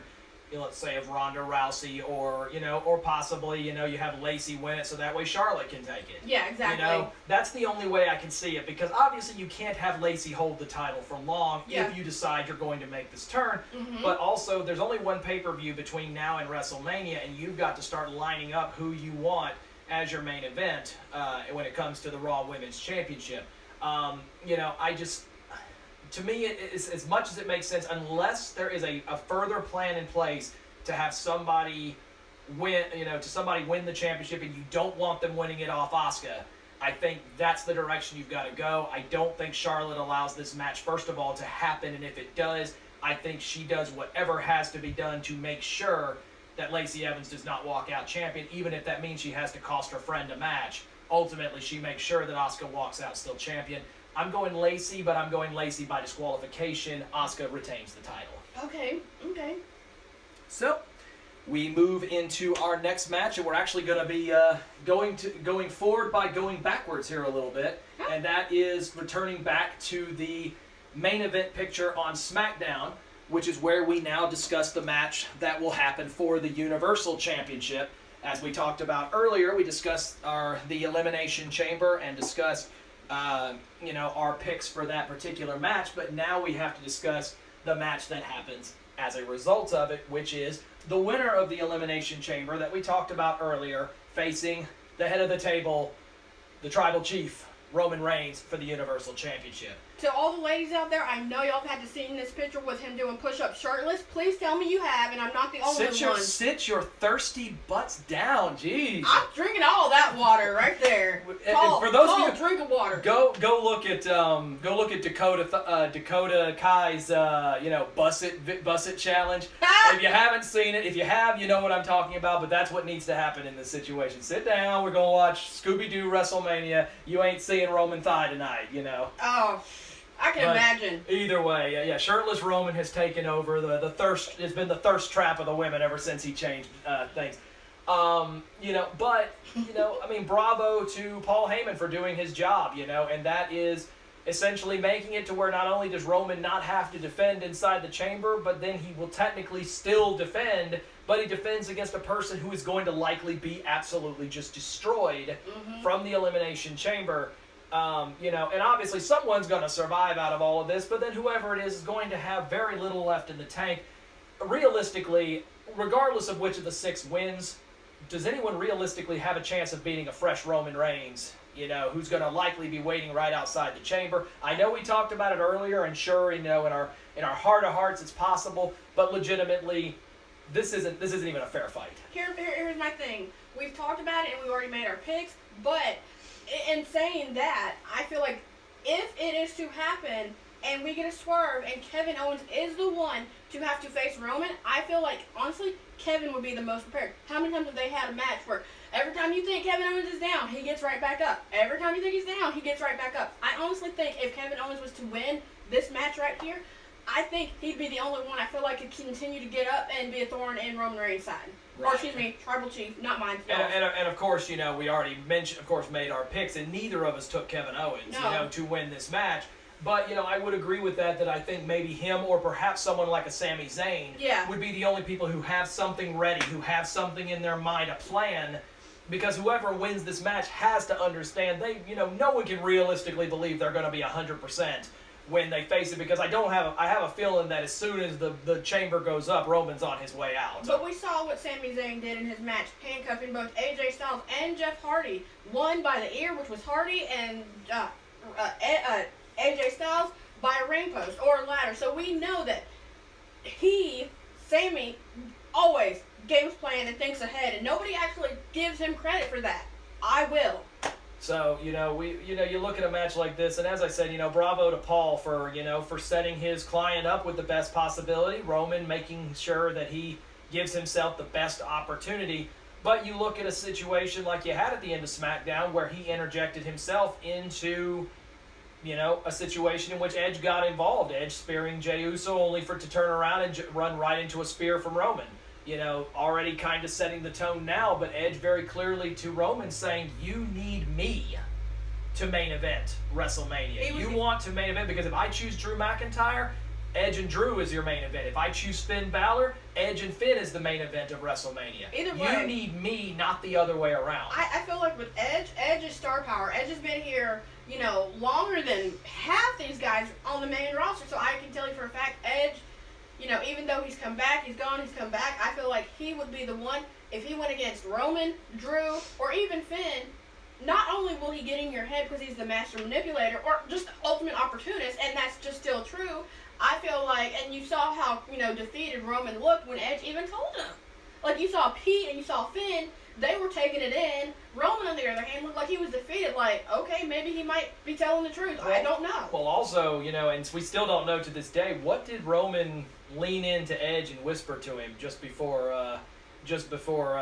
let's say, of Ronda Rousey, or possibly, you have Lacey win it so that way Charlotte can take it. Yeah, exactly. That's the only way I can see it, because obviously you can't have Lacey hold the title for long if you decide you're going to make this turn. Mm-hmm. But also, there's only one pay-per-view between now and WrestleMania, and you've got to start lining up who you want as your main event when it comes to the Raw Women's Championship. To me, as much as it makes sense, unless there is a further plan in place to have somebody win, win the championship, and you don't want them winning it off Asuka, I think that's the direction you've got to go. I don't think Charlotte allows this match, first of all, to happen, and if it does, I think she does whatever has to be done to make sure that Lacey Evans does not walk out champion, even if that means she has to cost her friend a match. Ultimately, she makes sure that Asuka walks out still champion. I'm going Lacey, but I'm going Lacey by disqualification. Asuka retains the title. Okay. So, we move into our next match, and we're actually going to be going forward by going backwards here a little bit, and that is returning back to the main event picture on Smackdown, which is where we now discuss the match that will happen for the Universal Championship. As we talked about earlier, we discussed the Elimination Chamber and discussed our picks for that particular match, but now we have to discuss the match that happens as a result of it, which is the winner of the Elimination Chamber that we talked about earlier, facing the head of the table, the Tribal Chief, Roman Reigns, for the Universal Championship. To all the ladies out there, I know y'all have had to see this picture with him doing push-ups shirtless. Please tell me you have, and I'm not the only one. Sit your thirsty butts down, jeez. I'm drinking all that water right there. For those of you, drink of water. Go look at Dakota Kai's Bust It challenge. If you haven't seen it, if you have, you know what I'm talking about. But that's what needs to happen in this situation. Sit down. We're gonna watch Scooby-Doo WrestleMania. You ain't seeing Roman thigh tonight, Oh. I can imagine. Either way, yeah, shirtless Roman has taken over. The thirst has been the thirst trap of the women ever since he changed things. Bravo to Paul Heyman for doing his job, and that is essentially making it to where not only does Roman not have to defend inside the chamber, but then he will technically still defend, but he defends against a person who is going to likely be absolutely just destroyed from the Elimination Chamber. And obviously someone's going to survive out of all of this, but then whoever it is going to have very little left in the tank. Realistically, regardless of which of the 6 wins, does anyone realistically have a chance of beating a fresh Roman Reigns, you know, who's going to likely be waiting right outside the chamber? I know we talked about it earlier, and sure, you know, in our heart of hearts it's possible, but legitimately, this isn't even a fair fight. Here's my thing. We've talked about it and we've already made our picks, but in saying that, I feel like if it is to happen and we get a swerve and Kevin Owens is the one to have to face Roman, I feel like, honestly, Kevin would be the most prepared. How many times have they had a match where every time you think Kevin Owens is down, he gets right back up? Every time you think he's down, he gets right back up. I honestly think if Kevin Owens was to win this match right here, I think he'd be the only one I feel like could continue to get up and be a thorn in Roman Reigns' side. Right. Or excuse me, Tribal Chief, not mine. And of course, you know, we already mentioned, of course, made our picks, and neither of us took Kevin Owens, you know, to win this match. But, you know, I would agree with that I think maybe him or perhaps someone like a Sami Zayn would be the only people who have something ready, who have something in their mind, a plan, because whoever wins this match has to understand no one can realistically believe they're going to be 100% when they face it, because I have a feeling that as soon as the chamber goes up, Roman's on his way out. But we saw what Sami Zayn did in his match, handcuffing both AJ Styles and Jeff Hardy. One by the ear, which was Hardy, and AJ Styles by a ring post or a ladder. So we know that Sami, always games plan and thinks ahead, and nobody actually gives him credit for that. I will. So, you look at a match like this, and as I said, bravo to Paul for setting his client up with the best possibility. Roman making sure that he gives himself the best opportunity. But you look at a situation like you had at the end of Smackdown where he interjected himself into, a situation in which Edge got involved. Edge spearing Jey Uso only to turn around and run right into a spear from Roman. Already kind of setting the tone now, but Edge very clearly to Roman saying, you need me to main event WrestleMania. You want to main event, because if I choose Drew McIntyre, Edge and Drew is your main event. If I choose Finn Balor, Edge and Finn is the main event of WrestleMania. Either way, you need me, not the other way around. I feel like with Edge is star power. Edge has been here, longer than half these guys on the main roster, so I can tell you for a fact, Edge, even though he's come back, he's gone, he's come back, I feel like he would be the one, if he went against Roman, Drew, or even Finn, not only will he get in your head because he's the master manipulator, or just the ultimate opportunist, and that's just still true, I feel like, and you saw how, defeated Roman looked when Edge even told him. Like, you saw Pete and you saw Finn, they were taking it in. Roman, on the other hand, looked like he was defeated. Like, okay, maybe he might be telling the truth. Well, I don't know. Well, also, and we still don't know to this day, what did Roman lean into Edge and whisper to him just before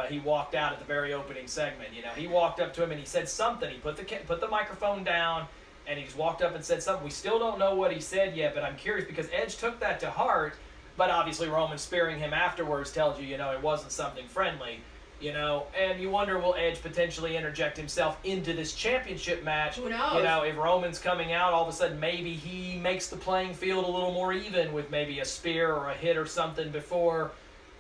he walked out at the very opening segment? He walked up to him and he said something. He put the microphone down and he just walked up and said something. We still don't know what he said yet, but I'm curious because Edge took that to heart. But obviously, Roman spearing him afterwards tells you, it wasn't something friendly. And you wonder, will Edge potentially interject himself into this championship match? Who knows? If Roman's coming out, all of a sudden maybe he makes the playing field a little more even with maybe a spear or a hit or something before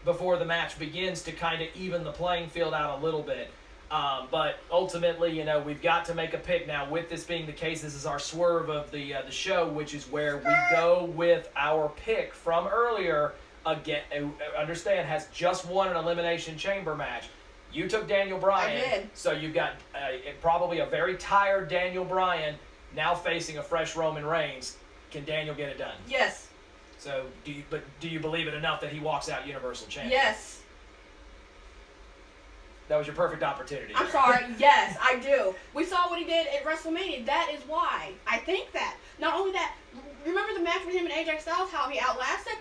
the match begins to kind of even the playing field out a little bit. But ultimately, we've got to make a pick now. With this being the case, this is our swerve of the show, which is where we go with our pick from earlier. Again, understand, has just won an Elimination Chamber match. You took Daniel Bryan. I did. So you've got probably a very tired Daniel Bryan now facing a fresh Roman Reigns. Can Daniel get it done? Yes. So do you believe it enough that he walks out Universal Champion? Yes. That was your perfect opportunity. I'm sorry. Yes, I do. We saw what he did at WrestleMania. That is why I think that. Not only that, remember the match with him and AJ Styles, how he outlasted?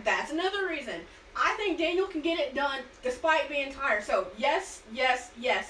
That's another reason. I think Daniel can get it done despite being tired. So, yes,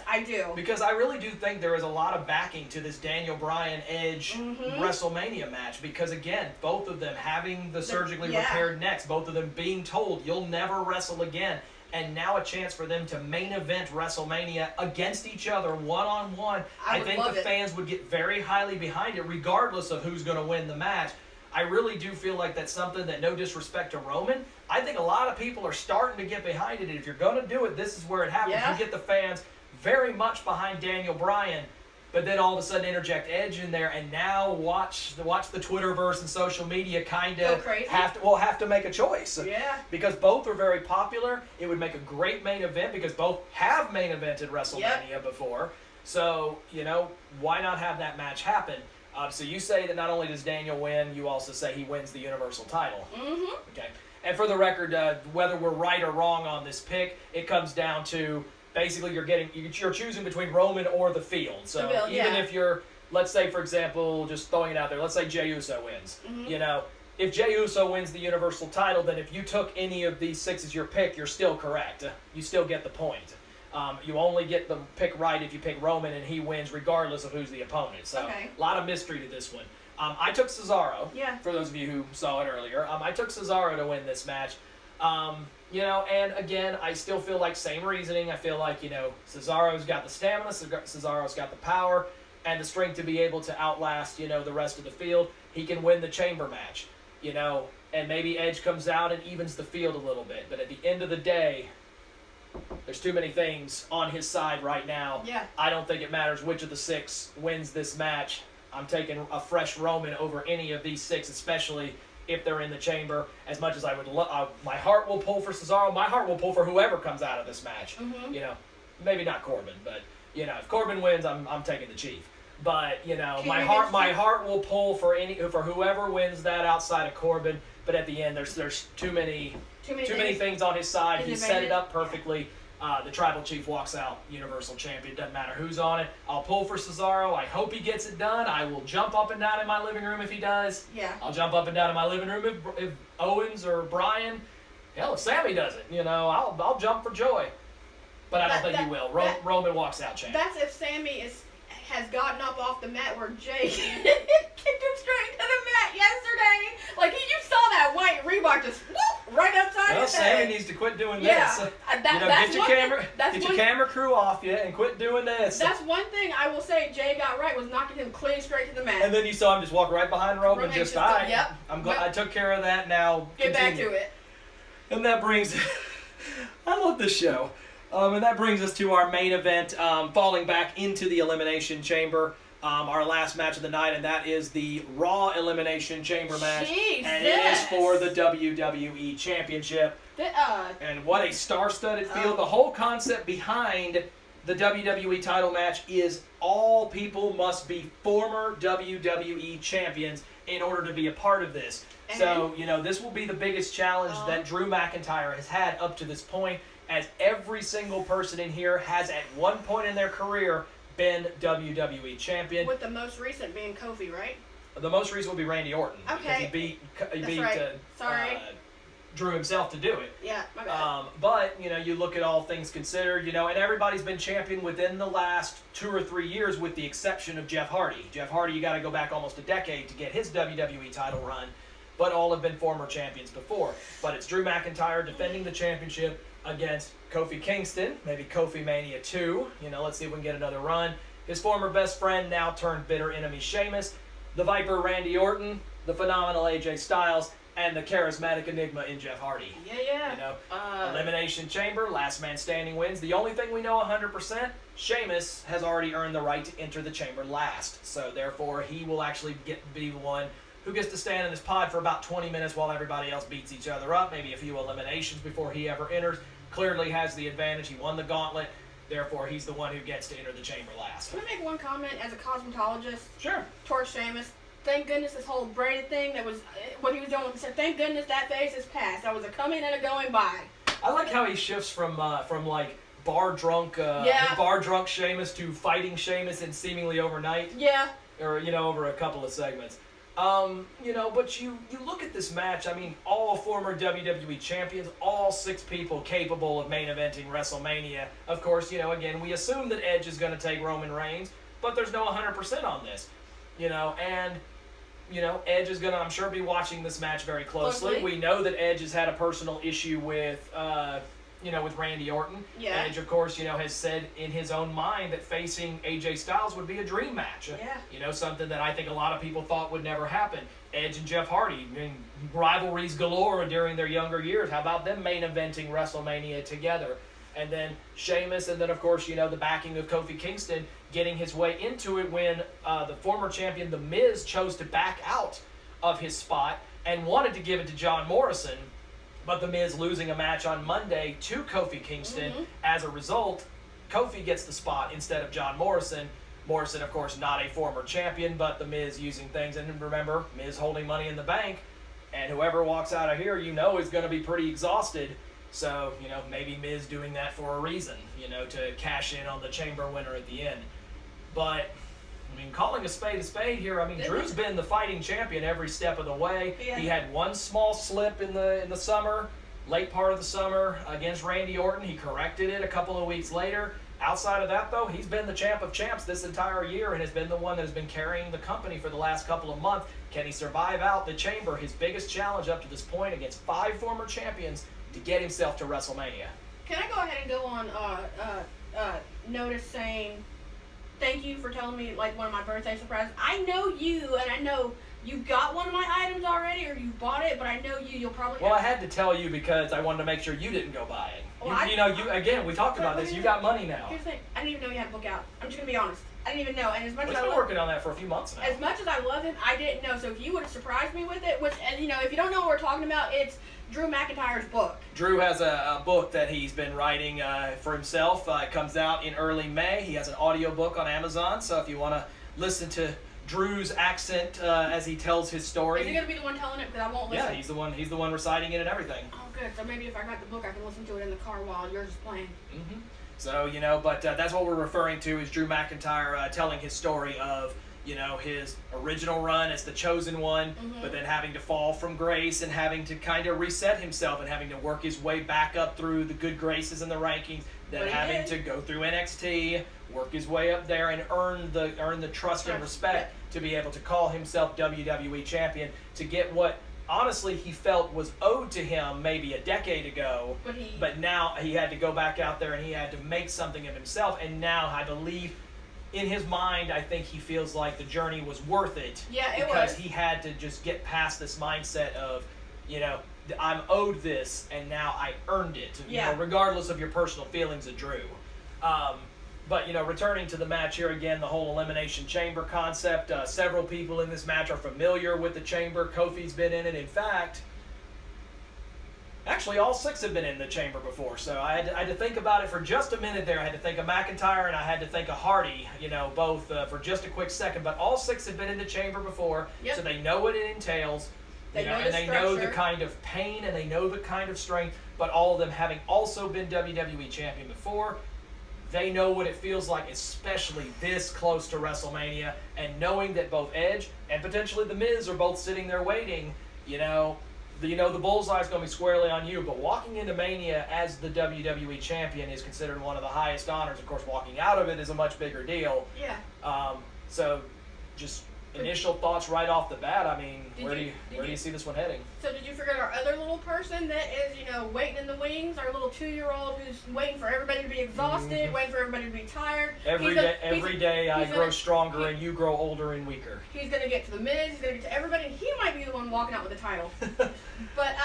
I do. Because I really do think there is a lot of backing to this Daniel Bryan Edge WrestleMania match. Because, again, both of them having the surgically repaired necks, both of them being told, you'll never wrestle again. And now a chance for them to main event WrestleMania against each other, one-on-one. I think the fans would get very highly behind it, regardless of who's going to win the match. I really do feel like that's something that, no disrespect to Roman, I think a lot of people are starting to get behind it. And if you're going to do it, this is where it happens. Yeah. You get the fans very much behind Daniel Bryan. but then all of a sudden interject Edge in there, and now watch the Twitterverse and social media kind of have to make a choice. Yeah. Because both are very popular. It would make a great main event because both have main evented WrestleMania before. So, why not have that match happen? So you say that not only does Daniel win, you also say he wins the Universal title. Mm-hmm. Okay. And for the record, whether we're right or wrong on this pick, it comes down to basically you're choosing between Roman or the field. So even if you're, let's say, for example, just throwing it out there, let's say Jey Uso wins. Mm-hmm. If Jey Uso wins the Universal title, then if you took any of these 6 as your pick, you're still correct. You still get the point. You only get the pick right if you pick Roman and he wins regardless of who's the opponent. So a lot of mystery to this one. I took Cesaro, for those of you who saw it earlier. I took Cesaro to win this match. And again, I still feel like same reasoning. I feel like, Cesaro's got the stamina, Cesaro's got the power, and the strength to be able to outlast, the rest of the field. He can win the chamber match, and maybe Edge comes out and evens the field a little bit. But at the end of the day, there's too many things on his side right now. Yeah. I don't think it matters which of the 6 wins this match. I'm taking a fresh Roman over any of these 6, especially if they're in the chamber. As much as I would love, my heart will pull for Cesaro. My heart will pull for whoever comes out of this match. Mm-hmm. Maybe not Corbin, but if Corbin wins, I'm taking the Chief. But my heart will pull for whoever wins that outside of Corbin. But at the end, there's too many things on his side. He set it up perfectly. The Tribal Chief walks out Universal Champion. Doesn't matter who's on it. I'll pull for Cesaro. I hope he gets it done. I will jump up and down in my living room if he does. Yeah. I'll jump up and down in my living room if Owens or Bryan. Hell, if Sami does it, I'll jump for joy. But I don't think he will. Roman walks out champion. That's if Sami has gotten up off the mat where Jay kicked him straight to the mat yesterday. Like, you saw that white Reebok just right upside his head. Sami needs to quit doing this. Get your camera crew off you and quit doing this. That's one thing I will say Jay got right, was knocking him clean straight to the mat. And then you saw him just walk right behind Roman. Yep. I'm glad I took care of that. Now get back to it. And that brings... I love this show. And that brings us to our main event, falling back into the Elimination Chamber, our last match of the night, and that is the Raw Elimination Chamber match. And it is for the WWE Championship. And what a star-studded field. The whole concept behind the WWE title match is all people must be former WWE champions in order to be a part of this. So, this will be the biggest challenge that Drew McIntyre has had up to this point, as every single person in here has at one point in their career been WWE champion. With the most recent being Kofi, right? The most recent will be Randy Orton. Okay. Because he beat Sorry. Drew himself to do it. Yeah, my bad. But, you look at all things considered, and everybody's been champion within the last 2 or 3 years with the exception of Jeff Hardy. Jeff Hardy, you got to go back almost a decade to get his WWE title run, but all have been former champions before. But it's Drew McIntyre defending the championship against Kofi Kingston, maybe Kofi Mania 2. Let's see if we can get another run. His former best friend, now turned bitter enemy Sheamus, the Viper Randy Orton, the phenomenal AJ Styles, and the charismatic enigma in Jeff Hardy. Yeah. Elimination Chamber, last man standing wins. The only thing we know 100%, Sheamus has already earned the right to enter the chamber last. So therefore, he will actually be the one who gets to stand in this pod for about 20 minutes while everybody else beats each other up, maybe a few eliminations before he ever enters. Clearly has the advantage. He won the gauntlet. Therefore, he's the one who gets to enter the chamber last. Can I make one comment as a cosmetologist? Sure. Towards Sheamus. Thank goodness this whole braided thing that was what he was doing. He said, thank goodness that phase is past. That was a coming and a going by. I like how he shifts from like bar drunk Sheamus to fighting Sheamus in seemingly overnight. Yeah. Or over a couple of segments. But you look at this match, all former WWE champions, all 6 people capable of main eventing WrestleMania. Of course, again, we assume that Edge is going to take Roman Reigns, but there's no 100% on this. Edge is going to, I'm sure, be watching this match very closely. We know that Edge has had a personal issue with Randy Orton. Yeah. Edge, of course, has said in his own mind that facing AJ Styles would be a dream match. Yeah. Something that I think a lot of people thought would never happen. Edge and Jeff Hardy, rivalries galore during their younger years. How about them main eventing WrestleMania together? and then Sheamus, and then of course, the backing of Kofi Kingston getting his way into it when the former champion, The Miz, chose to back out of his spot and wanted to give it to John Morrison, but The Miz losing a match on Monday to Kofi Kingston. As a result, Kofi gets the spot instead of John Morrison. Morrison, of course, not a former champion, but The Miz using things. And remember, Miz holding Money in the Bank, and whoever walks out of here, is going to be pretty exhausted. So, maybe Miz doing that for a reason, to cash in on the Chamber winner at the end. But, calling a spade here, Drew's been the fighting champion every step of the way. Yeah. He had one small slip in the summer, late part of the summer, against Randy Orton. He corrected it a couple of weeks later. Outside of that, though, he's been the champ of champs this entire year and has been the one that has been carrying the company for the last couple of months. Can he survive out the Chamber, his biggest challenge up to this point against 5 former champions, to get himself to WrestleMania? Can I go ahead and go on notice saying thank you for telling me like one of my birthday surprises? I know you, and I know you got one of my items already, or you bought it, but I know you'll probably... Well, I had to tell you because I wanted to make sure you didn't go buy it. Well, we talked about this. You got money now. Here's the thing. I didn't even know you had a book out. I'm just going to be honest. I didn't even know. And as much He's as been working on that for a few months now. As much as I love him, I didn't know. So if you would have surprised me with it, which, and if you don't know what we're talking about, it's Drew McIntyre's book. Drew has a book that he's been writing for himself. It comes out in early May. He has an audio book on Amazon. So if you want to listen to Drew's accent as he tells his story. Is he going to be the one telling it? Because I won't listen. Yeah, he's the one reciting it and everything. Oh, good. So maybe if I got the book, I can listen to it in the car while yours is playing. Mm-hmm. So, but that's what we're referring to is Drew McIntyre telling his story of, his original run as the chosen one, but then having to fall from grace and having to kind of reset himself and having to work his way back up through the good graces and the rankings, then having to go through NXT, work his way up there and earn the trust and respect to be able to call himself WWE champion, to get what honestly he felt was owed to him maybe a decade ago, but now he had to go back out there and he had to make something of himself, and now I believe in his mind, I think he feels like the journey was worth it. Yeah, it because was. he had to just get past this mindset of, I'm owed this and now I earned it, regardless of your personal feelings of Drew. But, returning to the match here again, the whole Elimination Chamber concept, several people in this match are familiar with the Chamber. Kofi's been in it. In fact, actually all 6 have been in the Chamber before. So I had to think about it for just a minute there. I had to think of McIntyre and I had to think of Hardy, both for just a quick second. But all 6 have been in the Chamber before, so they know what it entails. They know the kind of pain and they know the kind of strength. But all of them having also been WWE champion before, they know what it feels like, especially this close to WrestleMania, and knowing that both Edge and potentially The Miz are both sitting there waiting, the bullseye's going to be squarely on you. But walking into Mania as the WWE champion is considered one of the highest honors. Of course, walking out of it is a much bigger deal. Yeah. So, just initial thoughts right off the bat. Where do you see this one heading? So did you forget our other little person that is, waiting in the wings? Our little 2-year-old who's waiting for everybody to be exhausted, waiting for everybody to be tired. Every day I grow stronger and you grow older and weaker. He's gonna get to the Miz. He's gonna get to everybody. And he might be the one walking out with the title. But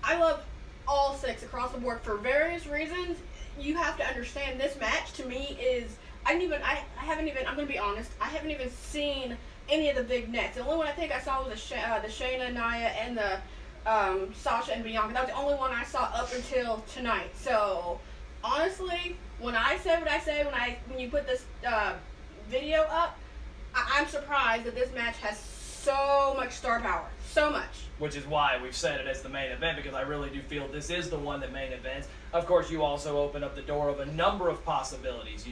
I love all 6 across the board for various reasons. You have to understand this match to me is. I'm gonna be honest, I haven't even seen any of the big nets. The only one I think I saw was the Shayna, Nia, and the Sasha and Bianca. That was the only one I saw up until tonight. So, honestly, when I say what I say, when you put this video up, I'm surprised that this match has so much star power. So much. Which is why we've said it as the main event, because I really do feel this is the one that main events. Of course, you also open up the door of a number of possibilities,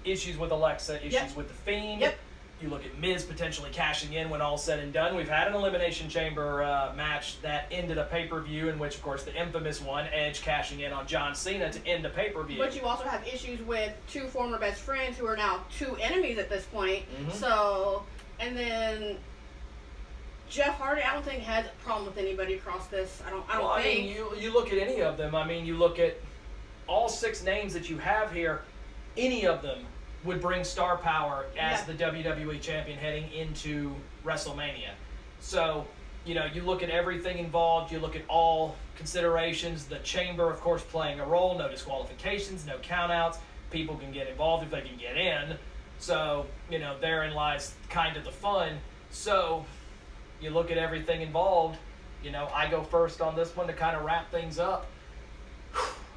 issues with Alexa, issues with The Fiend. Yep. You look at Miz potentially cashing in when all's said and done. We've had an Elimination Chamber match that ended a pay-per-view in which, of course, the infamous one, Edge cashing in on John Cena to end a pay-per-view. But you also have issues with 2 former best friends who are now 2 enemies at this point. So, and then Jeff Hardy, I don't think has a problem with anybody across this. I don't think. You look at any of them. You look at all 6 names that you have here. Any of them would bring star power as the WWE champion heading into WrestleMania. So, you look at everything involved, you look at all considerations, the chamber, of course, playing a role, no disqualifications, no countouts, people can get involved if they can get in. So, therein lies kind of the fun. So, you look at everything involved, I go first on this one to kind of wrap things up.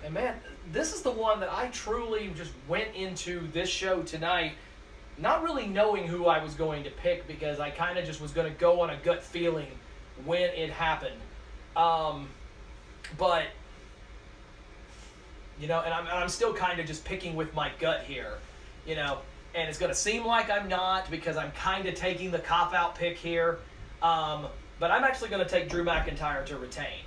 And man, this is the one that I truly just went into this show tonight not really knowing who I was going to pick because I kind of just was going to go on a gut feeling when it happened. But, and I'm still kind of just picking with my gut here, and it's going to seem like I'm not because I'm kind of taking the cop-out pick here. But I'm actually going to take Drew McIntyre to retain.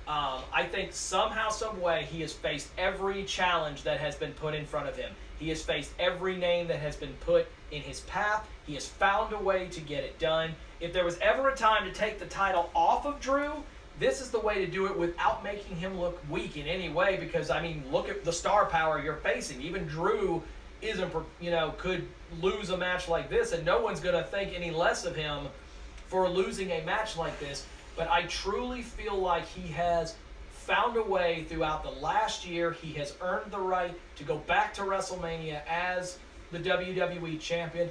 I think somehow, some way, he has faced every challenge that has been put in front of him. He has faced every name that has been put in his path. He has found a way to get it done. If there was ever a time to take the title off of Drew, this is the way to do it without making him look weak in any way because, look at the star power you're facing. Even Drew could lose a match like this, and no one's going to think any less of him for losing a match like this. But I truly feel like he has found a way throughout the last year. He has earned the right to go back to WrestleMania as the WWE champion.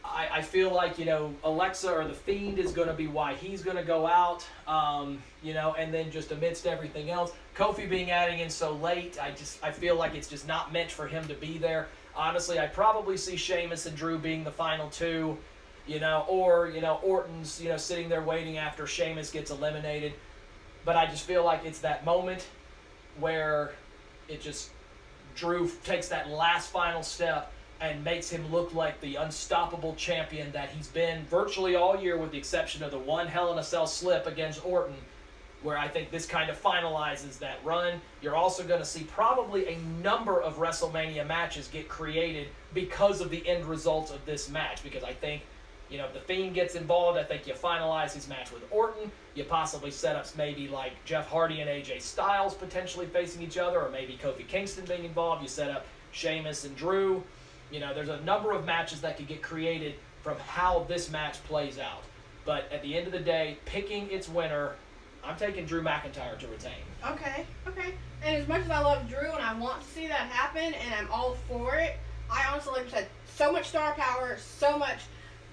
I feel like, Alexa or The Fiend is going to be why he's going to go out, and then just amidst everything else, Kofi being added in so late, I feel like it's just not meant for him to be there. Honestly, I probably see Sheamus and Drew being the final two, or Orton's, sitting there waiting after Sheamus gets eliminated. But I just feel like it's that moment where Drew takes that last final step and makes him look like the unstoppable champion that he's been virtually all year with the exception of the one Hell in a Cell slip against Orton, where I think this kind of finalizes that run. You're also going to see probably a number of WrestleMania matches get created because of the end results of this match, because I think if The Fiend gets involved, I think you finalize his match with Orton. You possibly set up maybe like Jeff Hardy and AJ Styles potentially facing each other, or maybe Kofi Kingston being involved. You set up Sheamus and Drew. There's a number of matches that could get created from how this match plays out. But at the end of the day, picking its winner, I'm taking Drew McIntyre to retain. Okay. And as much as I love Drew and I want to see that happen and I'm all for it, I honestly, like I said, so much star power, so much.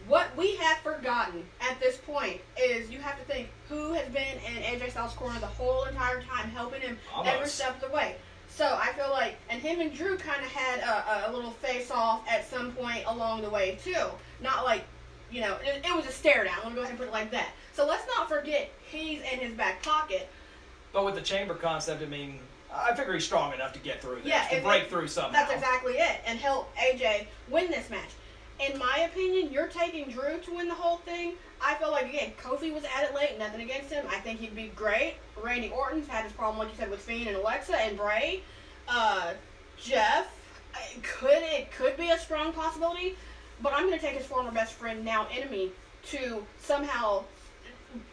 What we have forgotten at this point is you have to think who has been in AJ Styles' corner the whole entire time, helping him every step of the way. So I feel like, and him and Drew kind of had a little face-off at some point along the way too. Not like, it was a stare-down. Let me go ahead and put it like that. So let's not forget he's in his back pocket. But with the chamber concept, I figure he's strong enough to get through this, to break through somehow. That's exactly it, and help AJ win this match. In my opinion, you're taking Drew to win the whole thing. I feel like, again, Kofi was at it late, nothing against him. I think he'd be great. Randy Orton's had his problem, like you said, with Fiend and Alexa and Bray. Jeff, it could be a strong possibility, but I'm going to take his former best friend, now enemy, to somehow,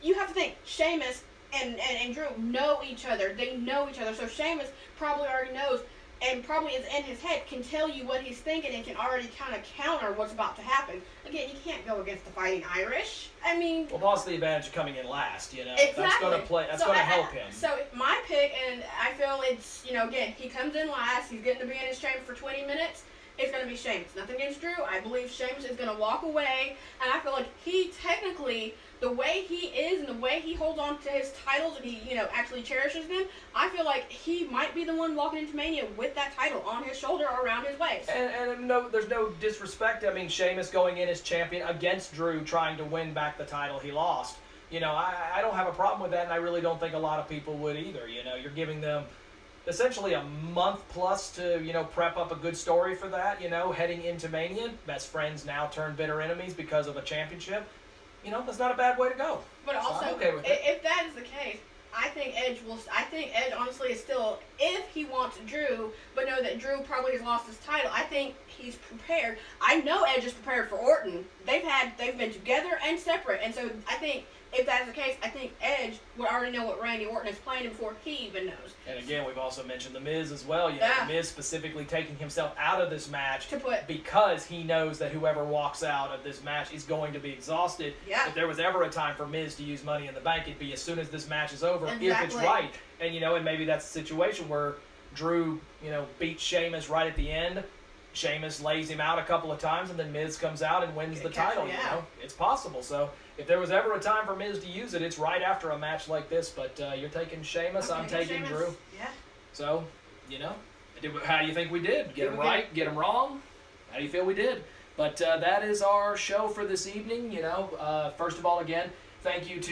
you have to think, Sheamus and Drew know each other. They know each other, so Sheamus probably already knows, and probably is in his head, can tell you what he's thinking and can already kind of counter what's about to happen. Again, you can't go against the Fighting Irish. Well, plus the advantage of coming in last, Exactly. That's going to play. That's going to help him. So my pick, and I feel it's, again, he comes in last. He's getting to be in his chamber for 20 minutes. It's going to be Sheamus. Nothing against Drew. I believe Sheamus is going to walk away, and I feel like he technically, the way he is and the way he holds on to his titles and he, actually cherishes them, I feel like he might be the one walking into Mania with that title on his shoulder or around his waist. And no, there's no disrespect. Sheamus going in as champion against Drew, trying to win back the title he lost. I don't have a problem with that, and I really don't think a lot of people would either. You're giving them essentially a month plus to, prep up a good story for that, heading into Mania. Best friends now turn bitter enemies because of a championship. That's not a bad way to go. But also, so I'm okay with it. If that is the case, I think Edge honestly is still, if he wants Drew, but know that Drew probably has lost his title, I think he's prepared. I know Edge is prepared for Orton. They've been together and separate, and so I think if that's the case, I think Edge would already know what Randy Orton is planning before he even knows. And again, we've also mentioned The Miz as well. You know, Yeah. The Miz specifically taking himself out of this match To put- because he knows that whoever walks out of this match is going to be exhausted. Yeah. If there was ever a time for Miz to use Money in the Bank, it'd be as soon as this match is over, if it's Exactly. right. And, you know, and maybe that's a situation where Drew, you know, beats Sheamus right at the end. Sheamus lays him out a couple of times, and then Miz comes out and wins the title. Yeah. You know, it's possible. So if there was ever a time for Miz to use it, it's right after a match like this. But you're taking Sheamus, I'm taking Sheamus. Drew. Yeah. So, you know, how do you think we did? Get them right? Get them wrong? How do you feel we did? But that is our show for this evening. You know, first of all, again, thank you to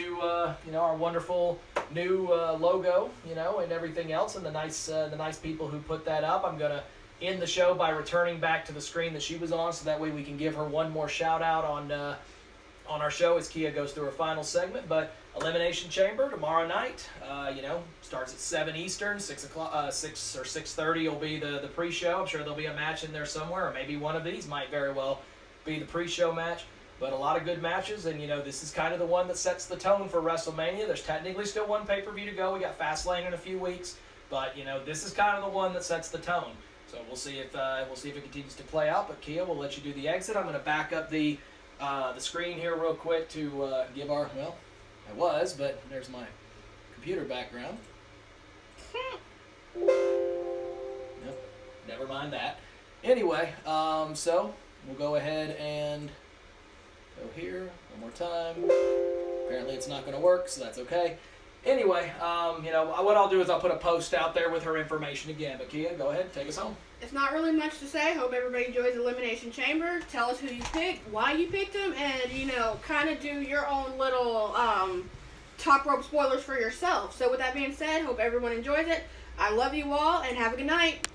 you know, our wonderful new logo, you know, and everything else, and the nice people who put that up. I'm gonna end the show by returning back to the screen that she was on, so that way we can give her one more shout out on our show as Kia goes through her final segment. But Elimination Chamber tomorrow night, you know, starts at 7 Eastern, 6 o'clock, 6 or 6:30 will be the pre-show. I'm sure there'll be a match in there somewhere, or maybe one of these might very well be the pre-show match. But a lot of good matches, and you know, this is kind of the one that sets the tone for WrestleMania. There's technically still one pay-per-view to go. We got Fastlane in a few weeks, but you know, this is kind of the one that sets the tone. So we'll see if it continues to play out. But Kia, we'll let you do the exit. I'm going to back up the screen here real quick to give our but there's my computer background. Nope, never mind that. Anyway, so we'll go ahead and go here one more time. Apparently it's not going to work, so that's okay. Anyway, you know, what I'll do is I'll put a post out there with her information again. But Kia, go ahead, take us home. It's not really much to say. Hope everybody enjoys Elimination Chamber. Tell us who you picked, why you picked them, and, you know, kind of do your own little top rope spoilers for yourself. So with that being said, hope everyone enjoys it. I love you all, and have a good night.